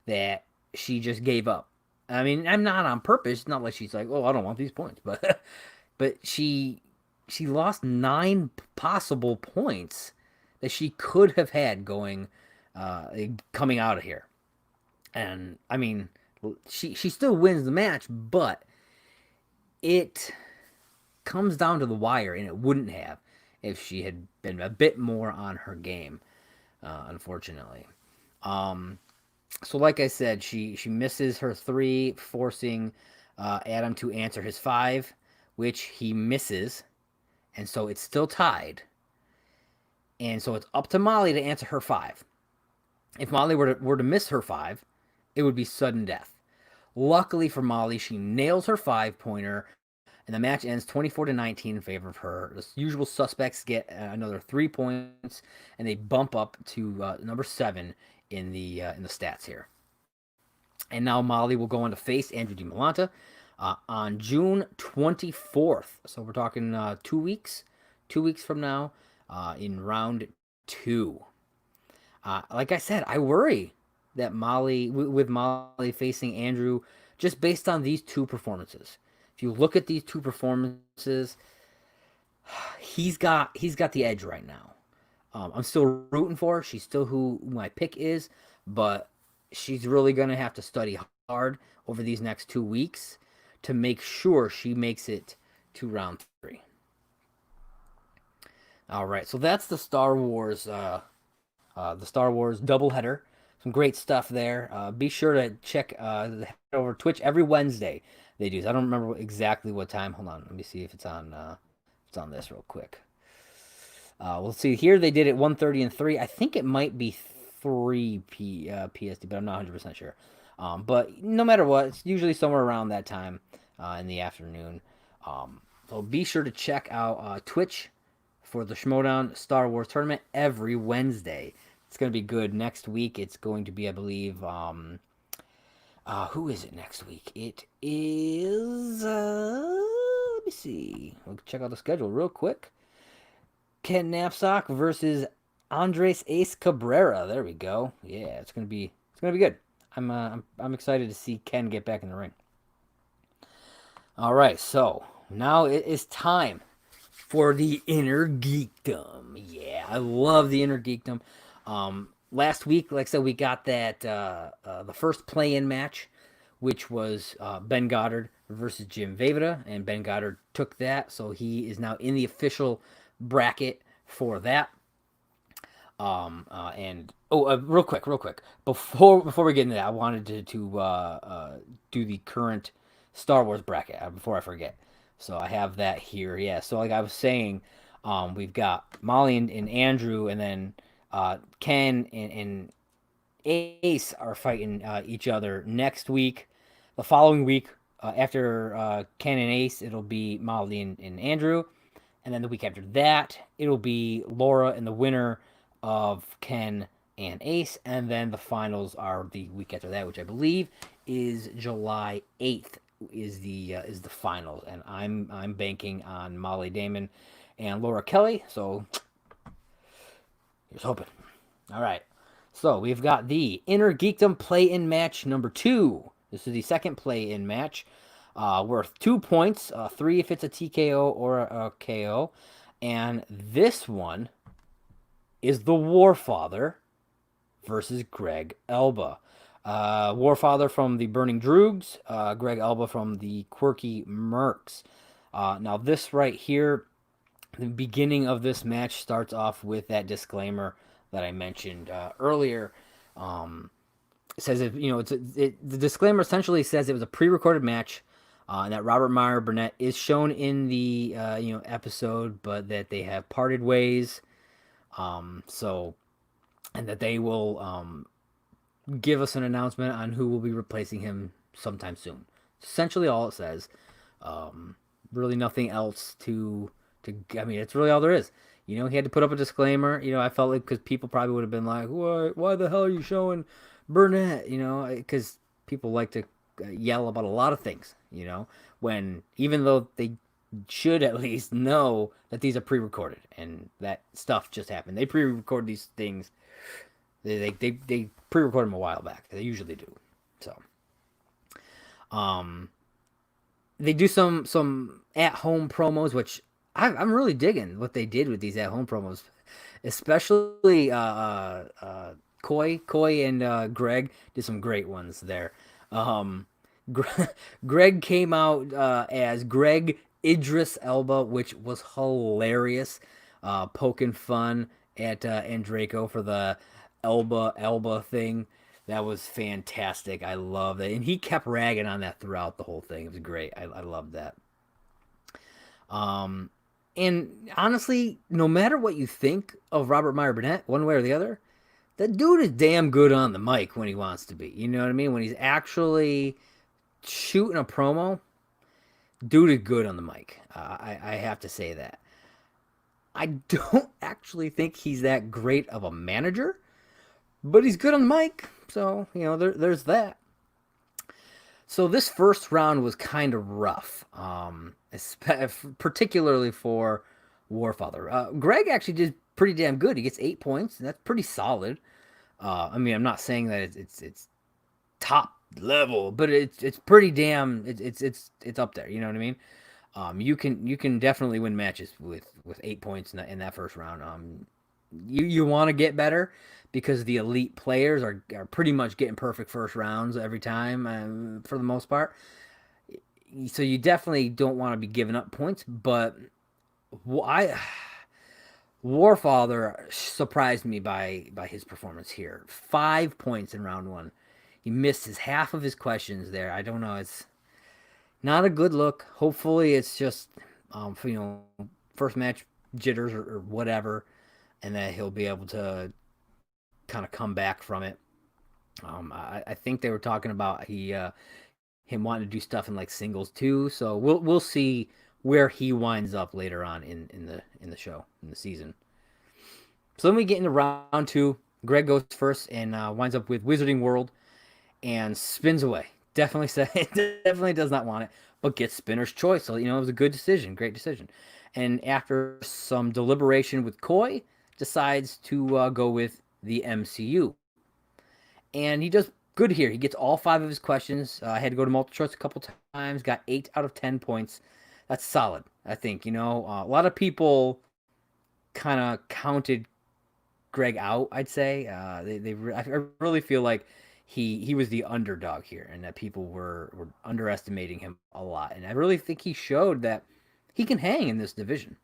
that she just gave up. I mean, I'm not on purpose. It's not like she's like, oh, I don't want these points. But she lost 9 possible points that she could have had coming out of here. And, I mean, she still wins the match, but it comes down to the wire, and it wouldn't have if she had been a bit more on her game, unfortunately. So like I said, she misses her 3, forcing Adam to answer his 5, which he misses, and so it's still tied. And so it's up to Molly to answer her 5. If Molly were to miss her 5, it would be sudden death. Luckily for Molly, she nails her 5-pointer, and the match ends 24-19 in favor of her. The usual suspects get another 3 points, and they bump up to number 7 in the stats here. And now Molly will go on to face Andrew DiMolanta on June 24th. So we're talking 2 weeks. 2 weeks from now in round 2. Like I said, I worry that Molly, with Molly facing Andrew, just based on these 2 performances. If you look at these 2 performances, he's got the edge right now. I'm still rooting for her. She's still who my pick is, but she's really going to have to study hard over these next 2 weeks to make sure she makes it to round 3. All right, so that's the Star Wars doubleheader. Some great stuff there. Be sure to check head over Twitch every Wednesday. They do. I don't remember exactly what time. Hold on, let me see if it's on this real quick. We'll see. Here they did it 1:30 and 3. I think it might be 3 PST, but I'm not 100% sure. But no matter what, it's usually somewhere around that time in the afternoon. So be sure to check out Twitch for the Schmoedown Star Wars tournament every Wednesday. It's going to be good. Next week, it's going to be, I believe, who is it next week? It is, let me see. We'll check out the schedule real quick. Ken Knapsack versus Andres Ace Cabrera. There we go. Yeah, it's gonna be good. I'm excited to see Ken get back in the ring. All right, so now it is time for the Innergeekdom. Yeah, I love the Innergeekdom. Last week, like I said, we got that the first play-in match, which was Ben Goddard versus Jim Vejvoda, and Ben Goddard took that, so he is now in the official bracket for that. Real quick, before we get into that, I wanted to do the current Star Wars bracket before I forget. So I have that here. Yeah. So like I was saying, we've got Molly and Andrew, and then Ken and Ace are fighting each other next week. The following week, after Ken and Ace, it'll be Molly and Andrew. And then the week after that, it'll be Laura and the winner of Ken and Ace. And then the finals are the week after that, which I believe is July 8th is the finals. And I'm banking on Molly Damon and Laura Kelly. So here's hoping. All right. So we've got the Innergeekdom play-in match number 2. This is the second play-in match. worth 2 points, 3 if it's a TKO or a KO. And this one is the Warfather versus Greg Elba. Warfather from the Burning Droogs, Greg Elba from the Quirky Mercs. Now, this right here, the beginning of this match starts off with that disclaimer that I mentioned earlier. It says the disclaimer essentially says it was a pre-recorded match, and that Robert Meyer Burnett is shown in the episode, but that they have parted ways. And that they will give us an announcement on who will be replacing him sometime soon. Essentially, all it says. Really, nothing else to. I mean, it's really all there is. He had to put up a disclaimer. I felt like because people probably would have been like, why the hell are you showing Burnett? Because people like to yell about a lot of things. When even though they should at least know that these are pre-recorded and that stuff just happened. They pre-record these things. They pre-record them a while back. They usually do. So, they do some at-home promos, which I'm really digging what they did with these at-home promos, especially Coy and Greg did some great ones there. Greg came out as Greg Idris Elba, which was hilarious, poking fun at Andraco for the Elba thing. That was fantastic. I love it. And he kept ragging on that throughout the whole thing. It was great. I loved that. And honestly, no matter what you think of Robert Meyer Burnett, one way or the other, that dude is damn good on the mic when he wants to be. You know what I mean? When he's actually shooting a promo, dude is good on the mic. I have to say that. I don't actually think he's that great of a manager, but he's good on the mic. So, there's that. So this first round was kind of rough, particularly for Warfather. Greg actually did pretty damn good. He gets 8 points, and that's pretty solid. I mean, I'm not saying that it's top level, but it's pretty damn. It's up there. You know what I mean? You can definitely win matches with 8 points in that first round. You want to get better because the elite players are pretty much getting perfect first rounds every time for the most part. So you definitely don't want to be giving up points, but Warfather surprised me by his performance here. 5 points in round one. He missed half of his questions there. I don't know. It's not a good look. Hopefully it's just first match jitters or whatever, and that he'll be able to kind of come back from it. I think they were talking about him wanting to do stuff in like singles too. So we'll see where he winds up later on in the show, in the season. So then we get into round two. Greg goes first and winds up with Wizarding World and spins away. Definitely does not want it, but gets spinner's choice. So, it was a good decision, great decision. And after some deliberation with Coy, decides to go with the MCU. And he does good here. He gets all 5 of his questions. I had to go to multiple choice a couple times, got 8 out of 10 points. That's solid, I think. A lot of people kind of counted Greg out, I'd say. I really feel like he was the underdog here, and that people were underestimating him a lot. And I really think he showed that he can hang in this division.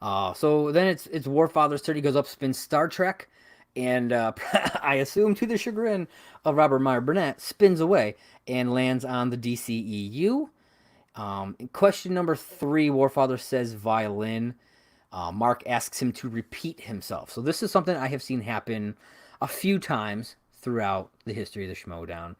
So then it's Warfather's turn. He goes up, spins Star Trek, and I assume to the chagrin of Robert Meyer Burnett, spins away and lands on the DCEU. Question number 3, Warfather says violin. Mark asks him to repeat himself. So this is something I have seen happen a few times throughout the history of the Schmoedown,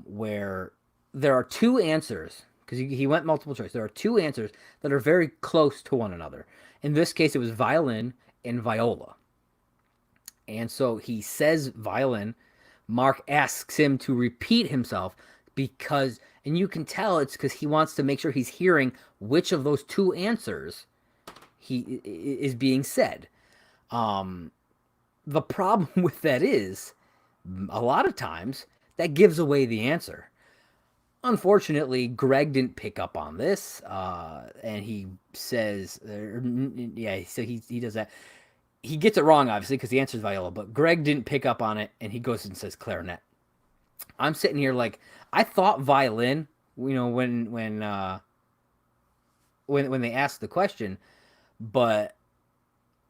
where there are 2 answers, because he went multiple choice. There are 2 answers that are very close to one another. In this case, it was violin and viola. And so he says violin. Mark asks him to repeat himself because, and you can tell it's because he wants to make sure he's hearing which of those 2 answers he is being said. The problem with that is, a lot of times, that gives away the answer. Unfortunately, Greg didn't pick up on this, and he says, so he does that. He gets it wrong, obviously, because the answer is viola, but Greg didn't pick up on it, and he goes and says clarinet. I'm sitting here like, I thought violin, when they asked the question, but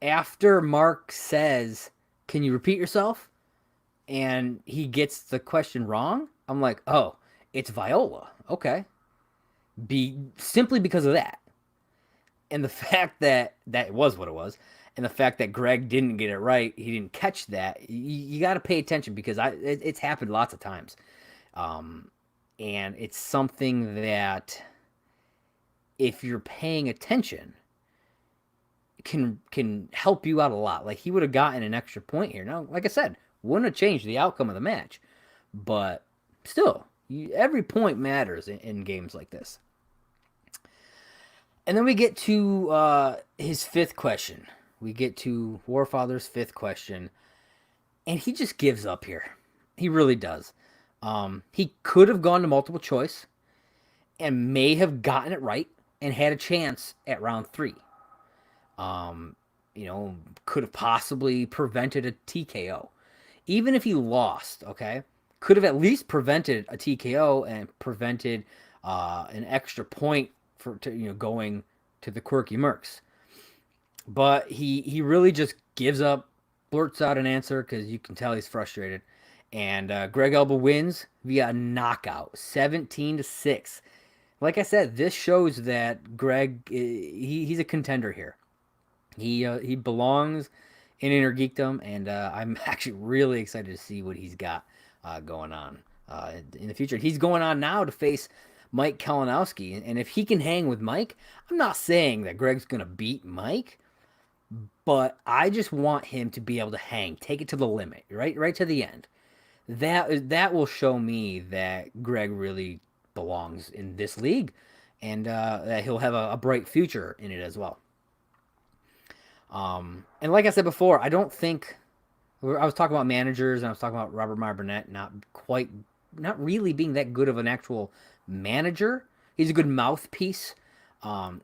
after Mark says, "Can you repeat yourself?" and he gets the question wrong, I'm like, "Oh, it's viola." Okay. Simply because of that. And the fact that that was what it was, and the fact that Greg didn't get it right, he didn't catch that. You got to pay attention because it's happened lots of times, um, and it's something that if you're paying attention, can help you out a lot. Like he would have gotten an extra point here. Now, like I said, wouldn't have changed the outcome of the match, but still, every point matters in games like this. And then we get to his fifth question. We get to Warfather's fifth question, and he just gives up here. He really does. He could have gone to multiple choice and may have gotten it right and had a chance at round 3. Could have possibly prevented a TKO. Even if he lost, okay, could have at least prevented a TKO and prevented an extra point going to the quirky Mercs. But he really just gives up, blurts out an answer because you can tell he's frustrated. And Greg Elba wins via knockout, 17-6. Like I said, this shows that Greg, he's a contender here. He belongs in Innergeekdom, and I'm actually really excited to see what he's got going on in the future. He's going on now to face Mike Kalinowski, and if he can hang with Mike, I'm not saying that Greg's going to beat Mike, but I just want him to be able to hang, take it to the limit, right to the end. That will show me that Greg really belongs in this league, and that he'll have a bright future in it as well. And like I said before, I don't think I was talking about managers, and I was talking about Robert Meyer Burnett not really being that good of an actual manager. He's a good mouthpiece.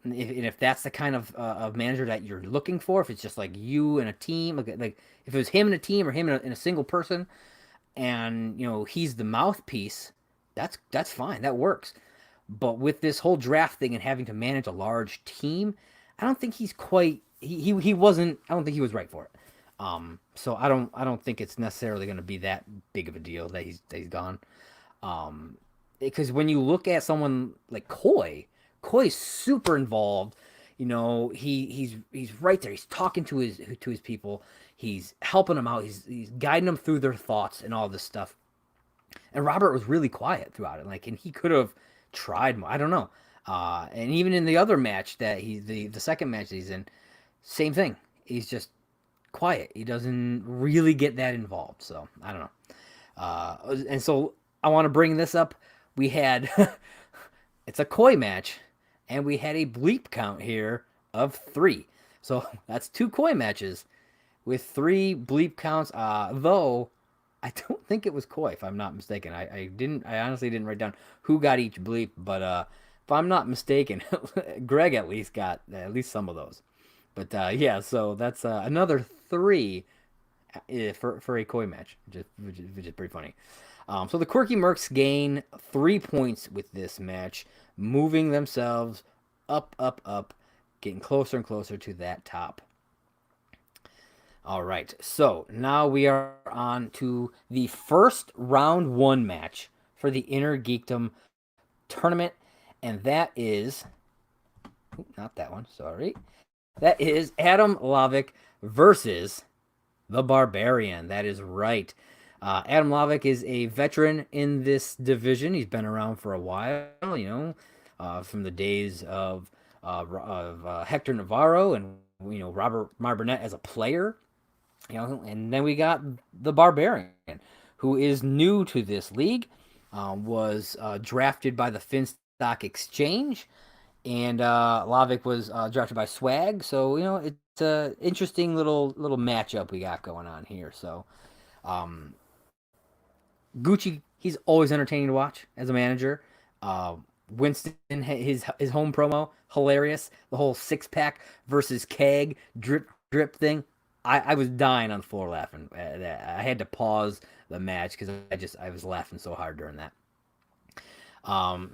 If that's the kind of manager that you're looking for, if it's just like you and a team, like if it was him and a team or him and a single person, and he's the mouthpiece, that's fine, that works. But with this whole draft thing and having to manage a large team, I don't think he's quite he wasn't. I don't think he was right for it. So I don't think it's necessarily going to be that big of a deal that he's gone. Because when you look at someone like Koi's super involved. He's right there. He's talking to his people. He's helping them out. He's guiding them through their thoughts and all this stuff. And Robert was really quiet throughout it. And he could have tried more. I don't know. And even in the other match that the second match that he's in, same thing. He's just quiet. He doesn't really get that involved. So I don't know. And so I want to bring this up. We had it's a Koi match, and we had a bleep count here of 3. So that's 2 Koi matches with 3 bleep counts. Though I don't think it was Koi, if I'm not mistaken. I honestly didn't write down who got each bleep, but if I'm not mistaken, Greg at least got at least some of those. But yeah, so that's another 3 for a Koi match, which is pretty funny. So the Quirky Mercs gain 3 points with this match, moving themselves up, getting closer and closer to that top. All right, so now we are on to the first round 1 match for the Innergeekdom tournament, and that is, not that one, sorry. That is Adam Lovak versus the Barbarian. That is right. Adam Lovak is a veteran in this division. He's been around for a while, from the days of Hector Navarro and Robert Burnett as a player. And then we got the Barbarian, who is new to this league, was drafted by the Finstock Exchange, and Lovak was drafted by Swag. So it's a interesting little matchup we got going on here. So Gucci, he's always entertaining to watch as a manager. Winston, his home promo, hilarious. The whole 6-pack versus keg drip drip thing. I was dying on the floor laughing. I had to pause the match because I was laughing so hard during that.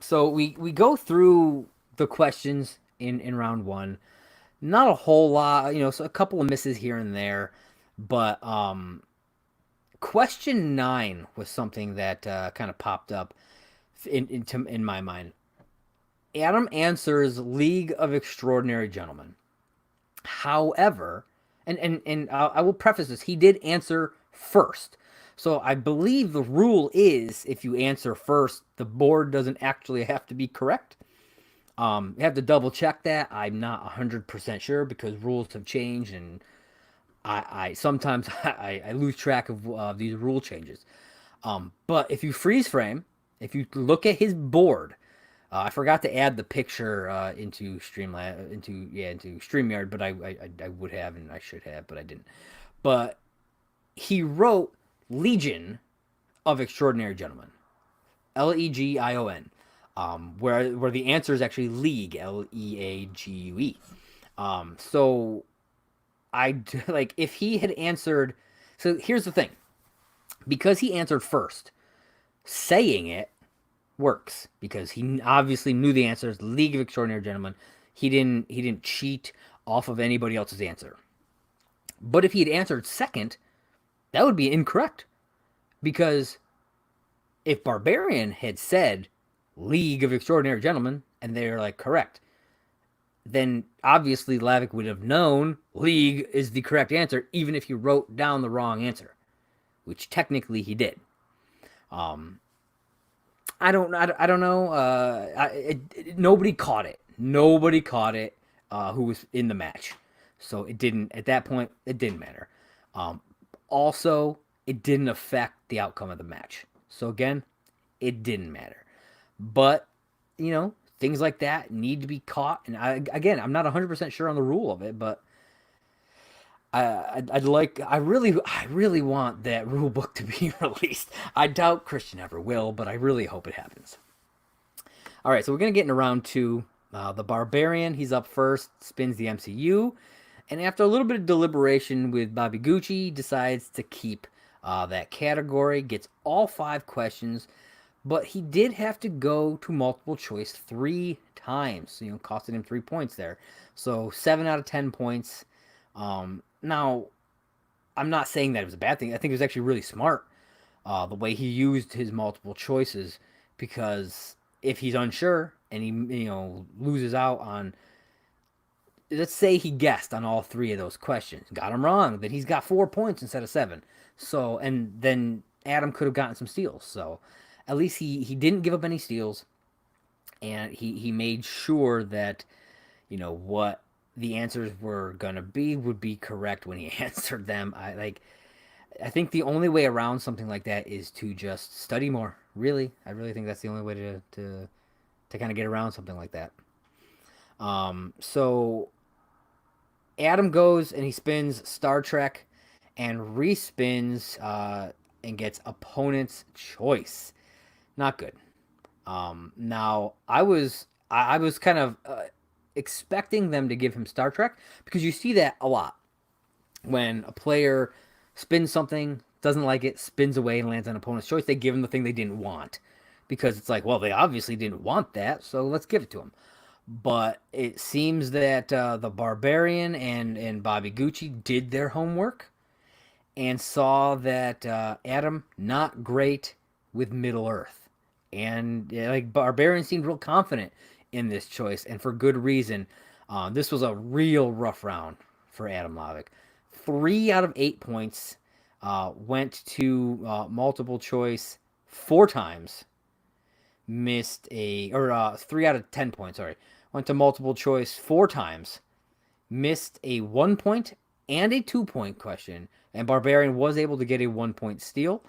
So we go through the questions in round one. Not a whole lot, so a couple of misses here and there, but question 9 was something that kind of popped up in my mind. Adam answers League of Extraordinary Gentlemen. However, and I will preface this, he did answer first. So I believe the rule is if you answer first, the board doesn't actually have to be correct. You have to double check that. I'm not 100% sure because rules have changed, and I sometimes I lose track of these rule changes. But if you freeze frame, if you look at his board, I forgot to add the picture into StreamYard, but I would have and I should have, but I didn't. But he wrote Legion of Extraordinary Gentlemen, Legion, where the answer is actually League, League. So I like if he had answered. So here's the thing, because he answered first, saying it works because he obviously knew the answers. League of Extraordinary Gentlemen. He didn't cheat off of anybody else's answer. But if he had answered second, that would be incorrect. Because if Barbarian had said League of Extraordinary Gentlemen and they're like correct, then obviously Lovak would have known League is the correct answer, even if he wrote down the wrong answer, which technically he did. I don't know. Nobody caught it. Nobody caught it. Who was in the match? So it didn't. At that point, it didn't matter. Also, it didn't affect the outcome of the match. So again, it didn't matter. But things like that need to be caught. And I'm not 100% sure on the rule of it, but I really want that rule book to be released. I doubt Christian ever will, but I really hope it happens. All right, so we're gonna get into round 2. The Barbarian, he's up first, spins the MCU, and after a little bit of deliberation with Bobby Gucci, decides to keep that category. Gets all 5 questions, but he did have to go to multiple choice 3 times. Costing him 3 points there. So 7 out of 10 points. Now, I'm not saying that it was a bad thing. I think it was actually really smart, the way he used his multiple choices, because if he's unsure and he loses out on, let's say he guessed on all 3 of those questions, got him wrong, then he's got 4 points instead of 7. So, and then Adam could have gotten some steals. So at least he didn't give up any steals, and he made sure that what the answers were gonna be would be correct when he answered them. I think the only way around something like that is to just study more. Really, I really think that's the only way to kind of get around something like that. So Adam goes and he spins Star Trek and respins and gets opponent's choice. Not good. Now I was kind of expecting them to give him Star Trek, because you see that a lot when a player spins something, doesn't like it, spins away and lands on opponent's choice. They give him the thing they didn't want, because it's like, well, they obviously didn't want that, so let's give it to them. But it seems that the Barbarian and Bobby Gucci did their homework and saw that Adam not great with Middle Earth, and Barbarian seemed real confident in this choice, and for good reason. This was a real rough round for Adam Lovak. 3 out of 8 points went to multiple choice 4 times. Missed 3 out of 10 points. Sorry, went to multiple choice 4 times. Missed a 1 point and a 2 point question, and Barbarian was able to get a 1 point steal.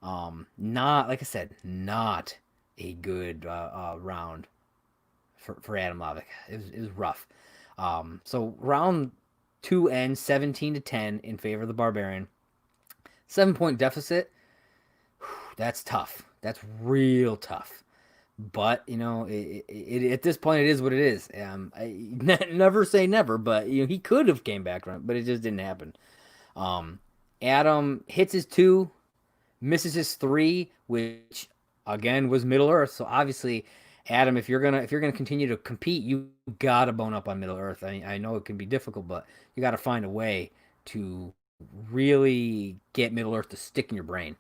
Not, like I said, not a good round for Adam Lovak. It was rough. So round 2 ends 17-10 in favor of the Barbarian. 7 point deficit. That's tough. That's real tough. But at this point, it is what it is. Never say never, but he could have came back from it, but it just didn't happen. Um, Adam hits his two, misses his three, which again was Middle Earth. So obviously, Adam, if you're gonna continue to compete, you gotta bone up on Middle Earth. I know it can be difficult, but you gotta find a way to really get Middle Earth to stick in your brain.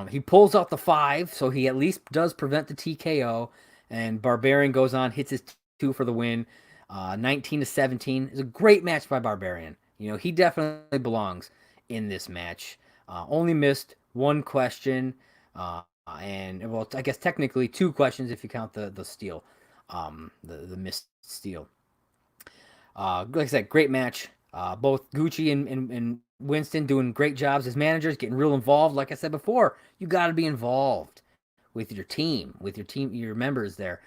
He pulls out the five, so he at least does prevent the TKO. And Barbarian goes on, hits his two for the win. 19-17 is a great match by Barbarian. He definitely belongs in this match. Only missed one question, and well, I guess technically two questions if you count the steal, the missed steal. Like I said, great match. Both Gucci and Winston doing great jobs as managers, getting real involved. Like I said before, you got to be involved with your team, your members there.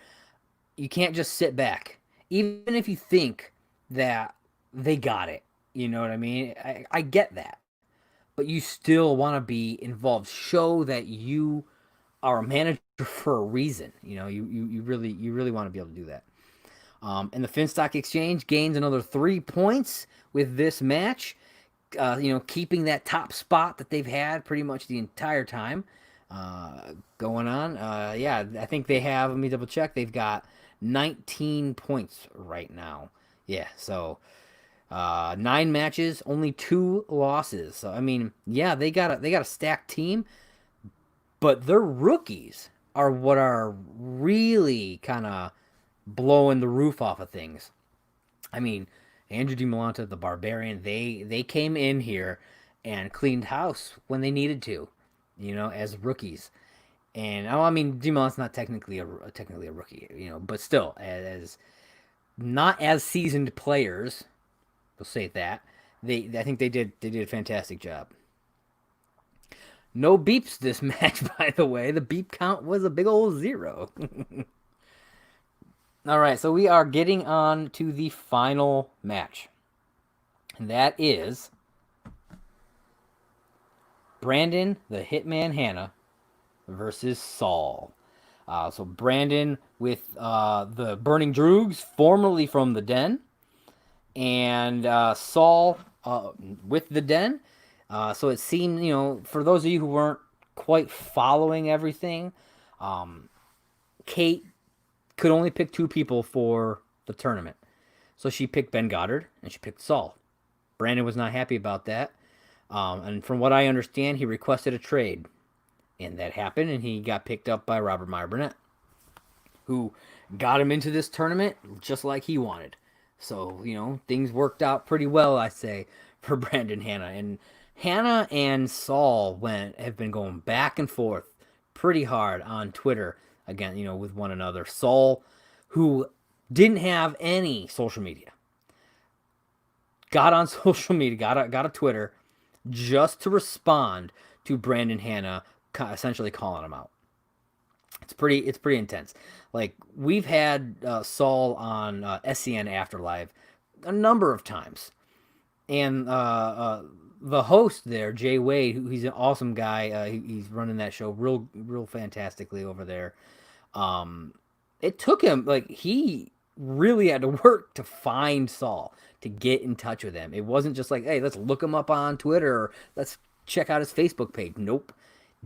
You can't just sit back, even if you think that they got it. You know what I mean? I get that, but you still want to be involved. Show that you are a manager for a reason. You really want to be able to do that. And the Finstock Exchange gains another 3 points with this match. Keeping that top spot that they've had pretty much the entire time going on. Yeah, I think they have, let me double check, they've got 19 points right now. Yeah, so 9 matches, only 2 losses. So I mean, yeah, they got a stacked team, but their rookies are what are really kind of blowing the roof off of things. I mean, Andrew DiMolanta, the Barbarian, they came in here and cleaned house when they needed to, as rookies. And I mean, DiMolanta's not technically a rookie, but still, as not as seasoned players, we'll say that I think they did a fantastic job. No beeps this match, by the way. The beep count was a big old 0. All right, so we are getting on to the final match. And that is Brandon, the Hitman Hanna, versus Saul. So Brandon with the Burning Droogs, formerly from the Den, and Saul with the Den. So it seemed, for those of you who weren't quite following everything, Kate could only pick 2 people for the tournament. So she picked Ben Goddard and she picked Saul. Brandon was not happy about that. And from what I understand, he requested a trade. And that happened, and he got picked up by Robert Meyer Burnett, who got him into this tournament just like he wanted. So, things worked out pretty well, I say, for Brandon Hanna. And Hanna and Saul have been going back and forth pretty hard on Twitter again, with one another. Saul, who didn't have any social media, got on social media, got a Twitter just to respond to Brandon Hanna, essentially calling him out. It's pretty intense. Like, we've had Saul on SCN Afterlive a number of times, and the host there, Jay Wade, he's an awesome guy. He's running that show real fantastically over there. It took him, like, he really had to work to find Saul, to get in touch with him. It wasn't just like, hey, let's look him up on Twitter, or let's check out his Facebook page. Nope.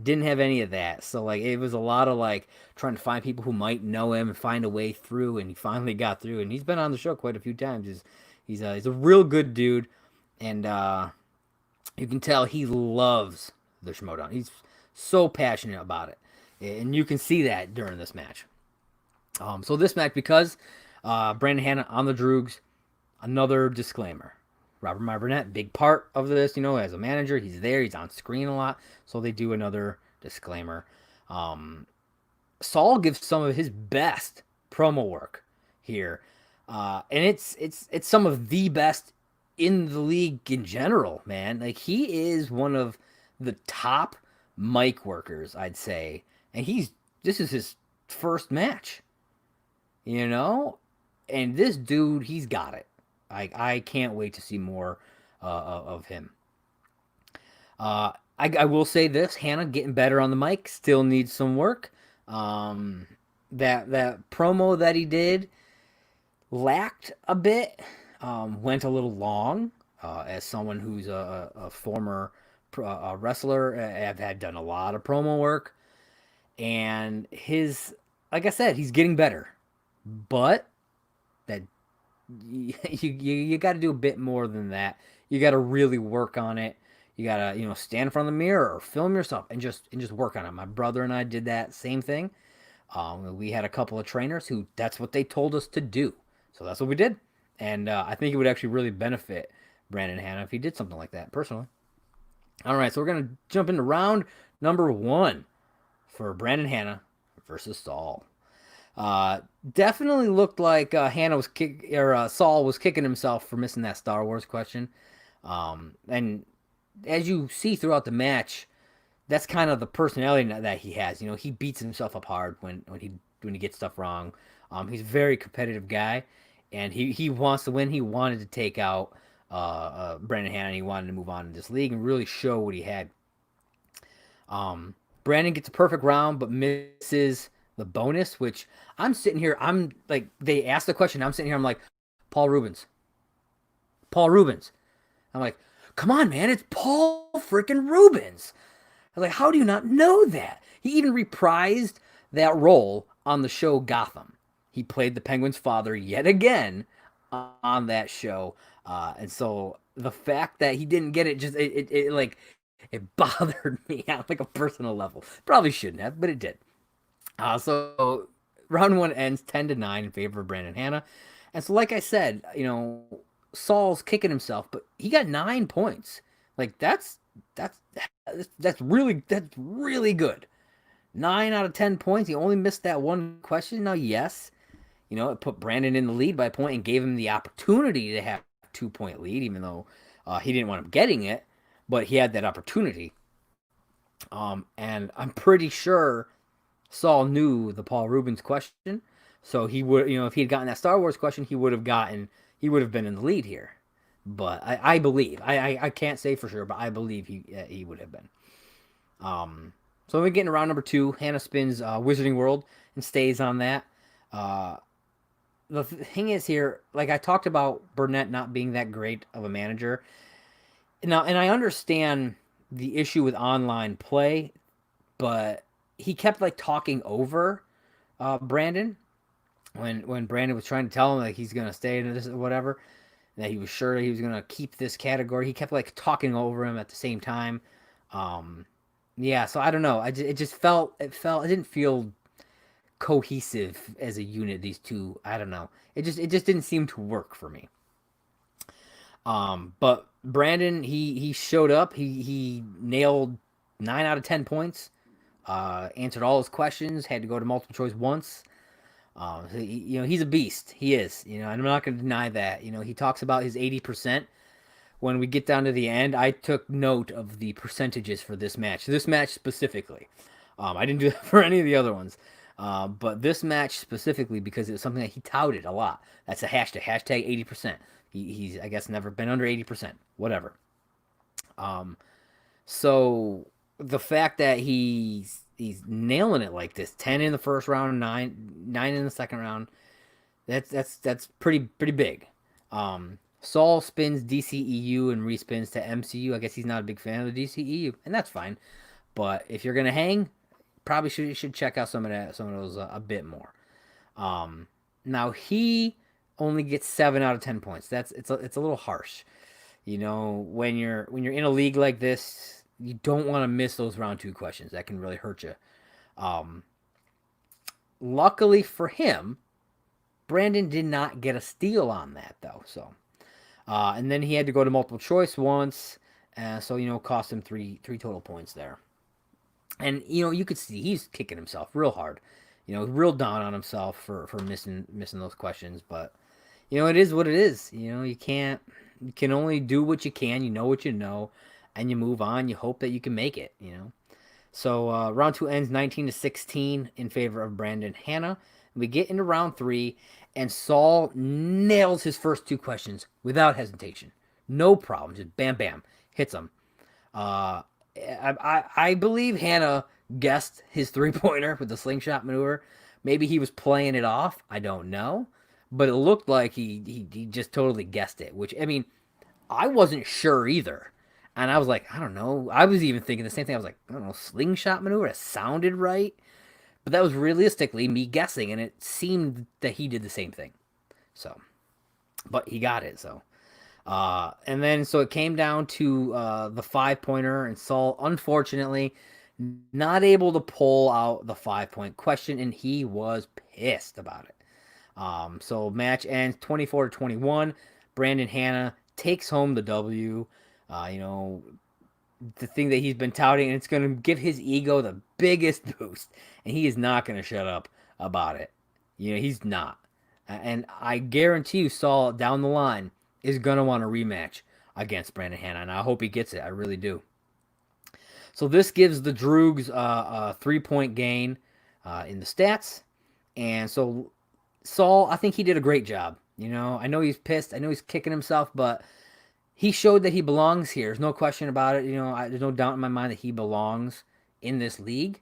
Didn't have any of that. So, like, it was a lot of, like, trying to find people who might know him and find a way through, and he finally got through, and he's been on the show quite a few times. He's a real good dude, and you can tell he loves the Schmoedown. He's so passionate about it, and you can see that during this match. So this match, because Brandon Hanna on the Droogs, another disclaimer. Robert Meyer Burnett, big part of this, as a manager. He's there. He's on screen a lot. So they do another disclaimer. Saul gives some of his best promo work here. And it's some of the best in the league in general, man. Like, he is one of the top mic workers, I'd say. And this is his first match, And this dude, he's got it. I can't wait to see more of him. I will say this: Hanna getting better on the mic, still needs some work. That promo that he did lacked a bit, went a little long. As someone who's a former wrestler, I've had done a lot of promo work, and like I said, he's getting better, but that you got to do a bit more than that. You got to really work on it. You got to stand in front of the mirror or film yourself and just work on it. My brother and I did that same thing. We had a couple of trainers who that's what they told us to do, so that's what we did. And I think it would actually really benefit Brandon Hanna if he did something like that personally. All right, so we're gonna jump into round number one for Brandon Hanna versus Saul. Definitely looked like Saul was kicking himself for missing that Star Wars question. And as you see throughout the match, that's kind of the personality that he has. He beats himself up hard when he gets stuff wrong. He's a very competitive guy, and he wants to win. He wanted to take out Brandon Hanna. And he wanted to move on in this league and really show what he had. Brandon gets a perfect round, but misses the bonus, which I'm sitting here. I'm like, they asked the question. I'm sitting here. I'm like, Paul Rubens. Paul Rubens. I'm like, come on, man. It's Paul freaking Rubens. I was like, how do you not know that? He even reprised that role on the show Gotham. He played the Penguin's father yet again on that show. And so the fact that he didn't get it it bothered me on like a personal level. Probably shouldn't have, but it did. So round one ends 10-9 in favor of Brandon Hanna. And so, like I said, Saul's kicking himself, but he got 9 points. Like that's really good. 9 out of 10 points. He only missed that one question. Now, yes, it put Brandon in the lead by a point and gave him the opportunity to have a 2-point lead, even though he didn't want him getting it, but he had that opportunity. And I'm pretty sure Saul knew the Paul Rubens question, so he would, if he had gotten that Star Wars question, he would have been in the lead here. But I believe, I can't say for sure, but I believe he would have been. So we get into round number 2. Hanna spins Wizarding World and stays on that. The thing is here, like I talked about Burnett not being that great of a manager. Now, and I understand the issue with online play, but he kept like talking over Brandon when Brandon was trying to tell him like he's gonna stay in this or whatever, that he was sure he was gonna keep this category. He kept like talking over him at the same time. Yeah, so I don't know. It didn't feel cohesive as a unit. These two, I don't know. It just didn't seem to work for me. But Brandon, he showed up. He nailed 9 out of 10 points. Answered all his questions. Had to go to multiple choice once. He's a beast. He is. I'm not going to deny that. He talks about his 80%. When we get down to the end, I took note of the percentages for this match. This match specifically. I didn't do that for any of the other ones. But this match specifically, because it was something that he touted a lot. That's a hashtag 80%. He's, I guess, never been under 80%. Whatever. So the fact that he's nailing it like this, 10 in the first round, 9 in the second round, that's pretty big. Saul spins DCEU and respins to MCU. I guess he's not a big fan of the DCEU, and that's fine. But if you're gonna hang, probably should check out some of those a bit more. Now he only gets 7 out of 10 points. It's a little harsh. When you're in a league like this, you don't want to miss those round 2 questions. That can really hurt you. Luckily for him, Brandon did not get a steal on that though. So, and then he had to go to multiple choice once, so cost him three total points there. And you could see he's kicking himself real hard. Real down on himself for missing those questions. But it is what it is. You can only do what you can. You know what you know, and you move on. You hope that you can make it. So round 2 ends 19-16 in favor of Brandon Hanna. We get into round 3, and Saul nails his first 2 questions without hesitation. No problem. Just bam, bam. Hits them. I believe Hanna guessed his three-pointer with the slingshot maneuver. Maybe he was playing it off. I don't know. But it looked like he just totally guessed it, which, I mean, I wasn't sure either. And I was like, I don't know. I was even thinking the same thing. I was like, I don't know, slingshot maneuver. It sounded right. But that was realistically me guessing, and it seemed that he did the same thing. So, but he got it, so. And then, so it came down to the 5-pointer, and Saul, unfortunately, not able to pull out the 5-point question, and he was pissed about it. So match ends 24-21. Brandon Hanna takes home the W. You know, the thing that he's been touting, and it's going to give his ego the biggest boost, and he is not going to shut up about it. You know, he's not. And I guarantee you, Saul, down the line, is going to want a rematch against Brandon Hanna, and I hope he gets it. I really do. So this gives the Droogs a 3-point gain in the stats. And so Saul, I think he did a great job. You know, I know he's pissed. I know he's kicking himself, but he showed that he belongs here. There's no question about it. You know, there's no doubt in my mind that he belongs in this league.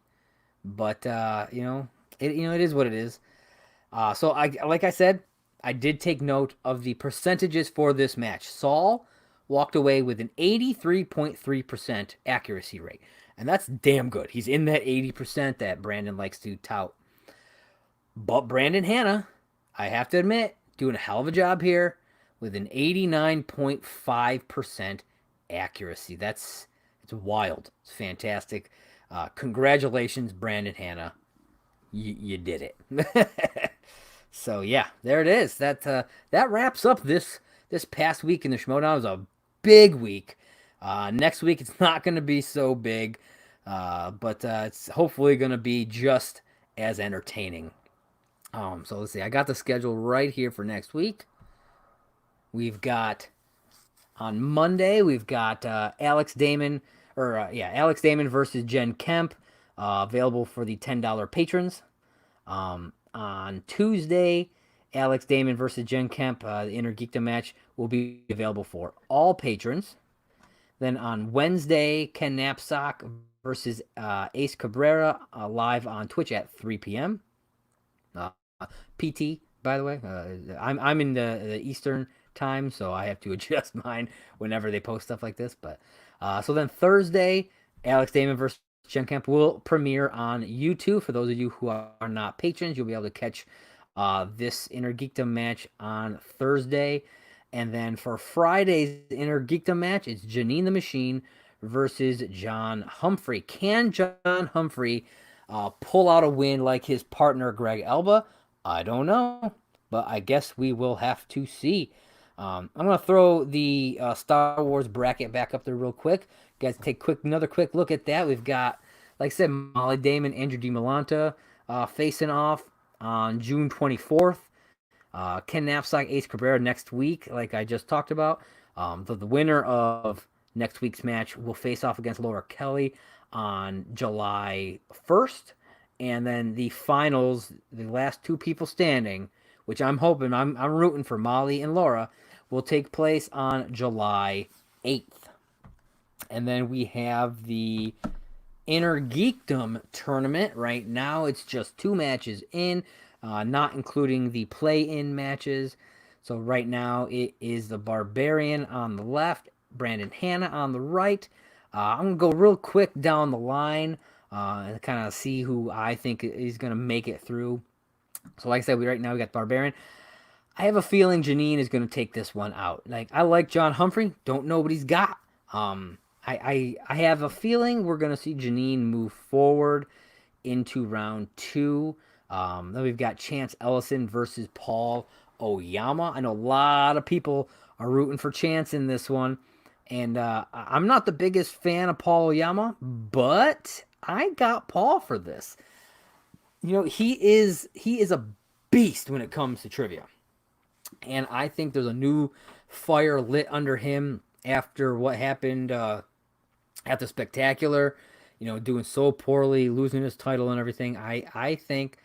But you know, it is what it is. So like I said, I did take note of the percentages for this match. Saul walked away with an 83.3% accuracy rate, and that's damn good. He's in that 80% that Brandon likes to tout. But Brandon Hanna, I have to admit, doing a hell of a job here with an 89.5% accuracy. It's wild. It's fantastic. Congratulations, Brandon Hanna. You did it. So yeah, there it is. That wraps up this past week in the Schmoedown. It was a big week. Next week it's not going to be so big, but it's hopefully going to be just as entertaining. So let's see. I got the schedule right here for next week. We've got on Monday we've got Alex Damon versus Jen Kemp, available for the $10 patrons. On Tuesday, Alex Damon versus Jen Kemp, the Innergeekdom match, will be available for all patrons. Then on Wednesday, Ken Knapsack versus Ace Cabrera, live on Twitch at 3 p.m. PT, by the way. I'm in the Eastern time, so I have to adjust mine whenever they post stuff like this. But so then Thursday, Alex Damon versus Jen Kemp will premiere on YouTube. For those of you who are not patrons, you'll be able to catch this Innergeekdom match on Thursday. And then for Friday's Innergeekdom match, it's Janine the Machine versus John Humphrey. Can John Humphrey pull out a win like his partner Greg Elba? I don't know, but I guess we will have to see. I'm going to throw the Star Wars bracket back up there real quick. You guys take another quick look at that. We've got, like I said, Molly Damon, Andrew DiMolanta facing off on June 24th. Ken Knapsack, Ace Cabrera next week, like I just talked about. The winner of next week's match will face off against Laura Kelly on July 1st. And then the finals, the last two people standing, which I'm hoping, I'm rooting for Molly and Laura, will take place on July 8th. And then we have the Innergeekdom tournament. Right now, it's just 2 matches in, not including the play-in matches. So right now, it is the Barbarian on the left, Brandon Hanna on the right. I'm going to go real quick down the line and kind of see who I think is going to make it through. So like I said, right now we got Barbarian. I have a feeling Janine is going to take this one out. Like, I like John Humphrey. Don't know what he's got. I have a feeling we're going to see Janine move forward into round 2. Then we've got Chance Ellison versus Paul Oyama. I know a lot of people are rooting for Chance in this one. And I'm not the biggest fan of Paul Oyama, but I got Paul for this. You know, he is a beast when it comes to trivia. And I think there's a new fire lit under him after what happened at the Spectacular, you know, doing so poorly, losing his title and everything. I think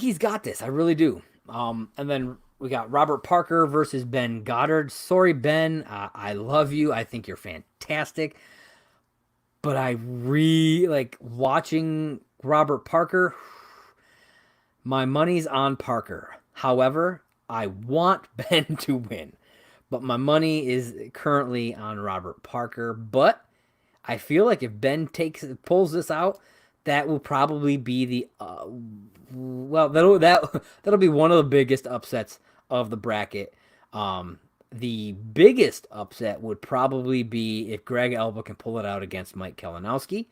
he's got this. I really do. And then we got Robert Parker versus Ben Goddard. Sorry, Ben. I love you. I think you're fantastic. but I like watching Robert Parker. My money's on Parker. However, I want Ben to win, but my money is currently on Robert Parker. But I feel like if Ben pulls this out, that will probably be the that'll be one of the biggest upsets of the bracket. The biggest upset would probably be if Greg Elba can pull it out against Mike Kalinowski.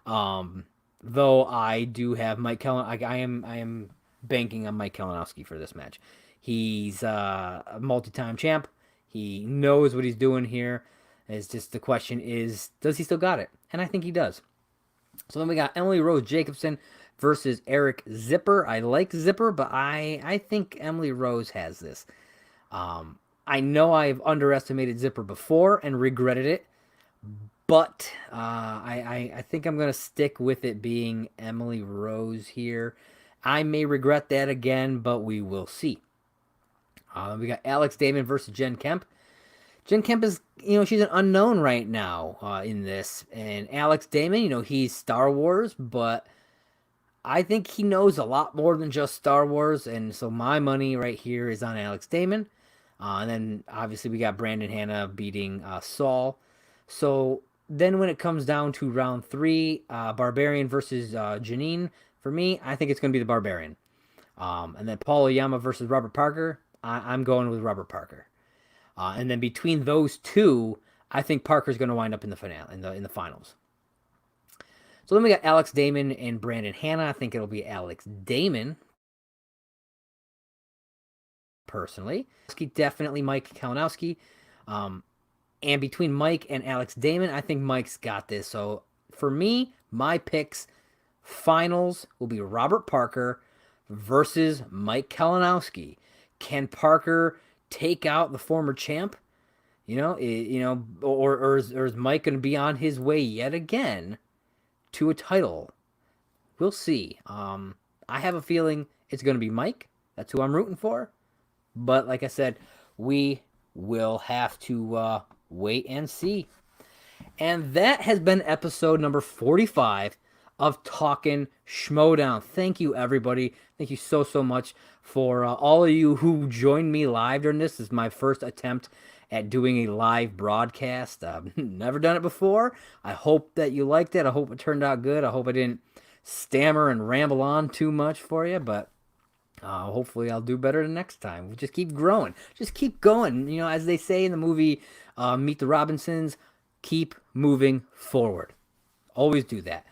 Though I do have Mike I am banking on Mike Kalinowski for this match. He's a multi-time champ. He knows what he's doing here. It's just the question is, does he still got it? And I think he does. So then we got Emily Rose Jacobson versus Eric Zipper. I like Zipper, but I think Emily Rose has this. I know I've underestimated Zipper before and regretted it, but I think I'm going to stick with it being Emily Rose here. I may regret that again, but we will see. We got Alex Damon versus Jen Kemp. Jen Kemp is, she's an unknown right now in this. And Alex Damon, he's Star Wars, but I think he knows a lot more than just Star Wars. And so my money right here is on Alex Damon. And then obviously we got Brandon Hanna beating Saul. So then when it comes down to round 3, Barbarian versus Janine, for me, I think it's going to be the Barbarian. And then Paul Yama versus Robert Parker, I'm going with Robert Parker. And then between those two, I think Parker's going to wind up in the finale, in the finals. So then we got Alex Damon and Brandon Hanna. I think it'll be Alex Damon. Personally, definitely Mike Kalinowski. And between Mike and Alex Damon, I think Mike's got this. So for me, my picks finals will be Robert Parker versus Mike Kalinowski. Can Parker take out the former champ? Or is Mike going to be on his way yet again to a title? We'll see. I have a feeling it's going to be Mike. That's who I'm rooting for. But like I said, we will have to wait and see. And that has been episode number 45 of Talkin Schmoedown. Thank you, everybody. Thank you so much for all of you who joined me live during this. This is my first attempt at doing a live broadcast. I've never done it before. I hope that you liked it. I hope it turned out good. I hope I didn't stammer and ramble on too much for you, but hopefully I'll do better the next time. We just keep growing. Just keep going. As they say in the movie Meet the Robinsons, keep moving forward. Always do that.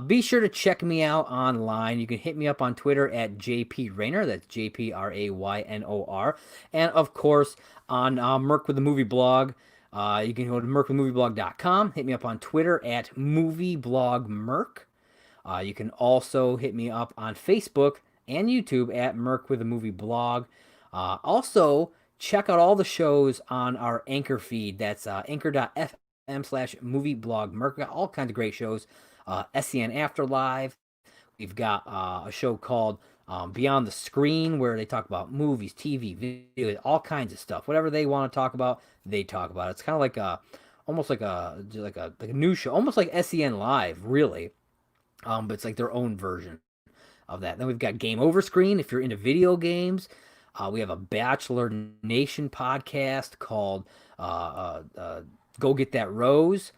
Be sure to check me out online. You can hit me up on Twitter at JPRaynor. That's JPRAYNOR. And, of course, on Merc with the Movie Blog. You can go to mercwithmovieblog.com. Hit me up on Twitter at MovieBlogMerc. You can also hit me up on Facebook and YouTube at Merc with the Movie Blog. Also, check out all the shows on our Anchor feed. That's anchor.fm/movieblogmerc. Got all kinds of great shows. SCN Afterlife. We've got a show called Beyond the Screen, where they talk about movies, TV, video, all kinds of stuff. Whatever they want to talk about, they talk about. It's kind of like almost like a new show, almost like SCN Live, really. But it's like their own version of that. Then we've got Game Over Screen if you're into video games. We have a Bachelor Nation podcast called Go Get That Rose.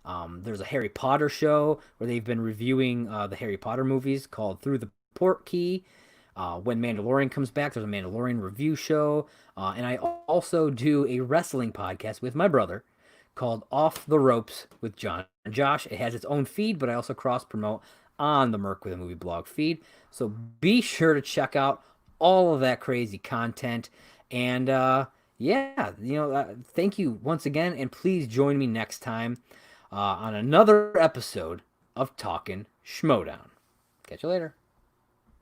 There's a Harry Potter show where they've been reviewing the Harry Potter movies called Through the Port Key. When Mandalorian comes back, there's a Mandalorian review show. And I also do a wrestling podcast with my brother called Off the Ropes with John and Josh. It has its own feed, but I also cross-promote on the Merc with a Movie Blog feed. So be sure to check out all of that crazy content. And thank you once again. And please join me next time on another episode of Talkin Schmoedown. Catch you later.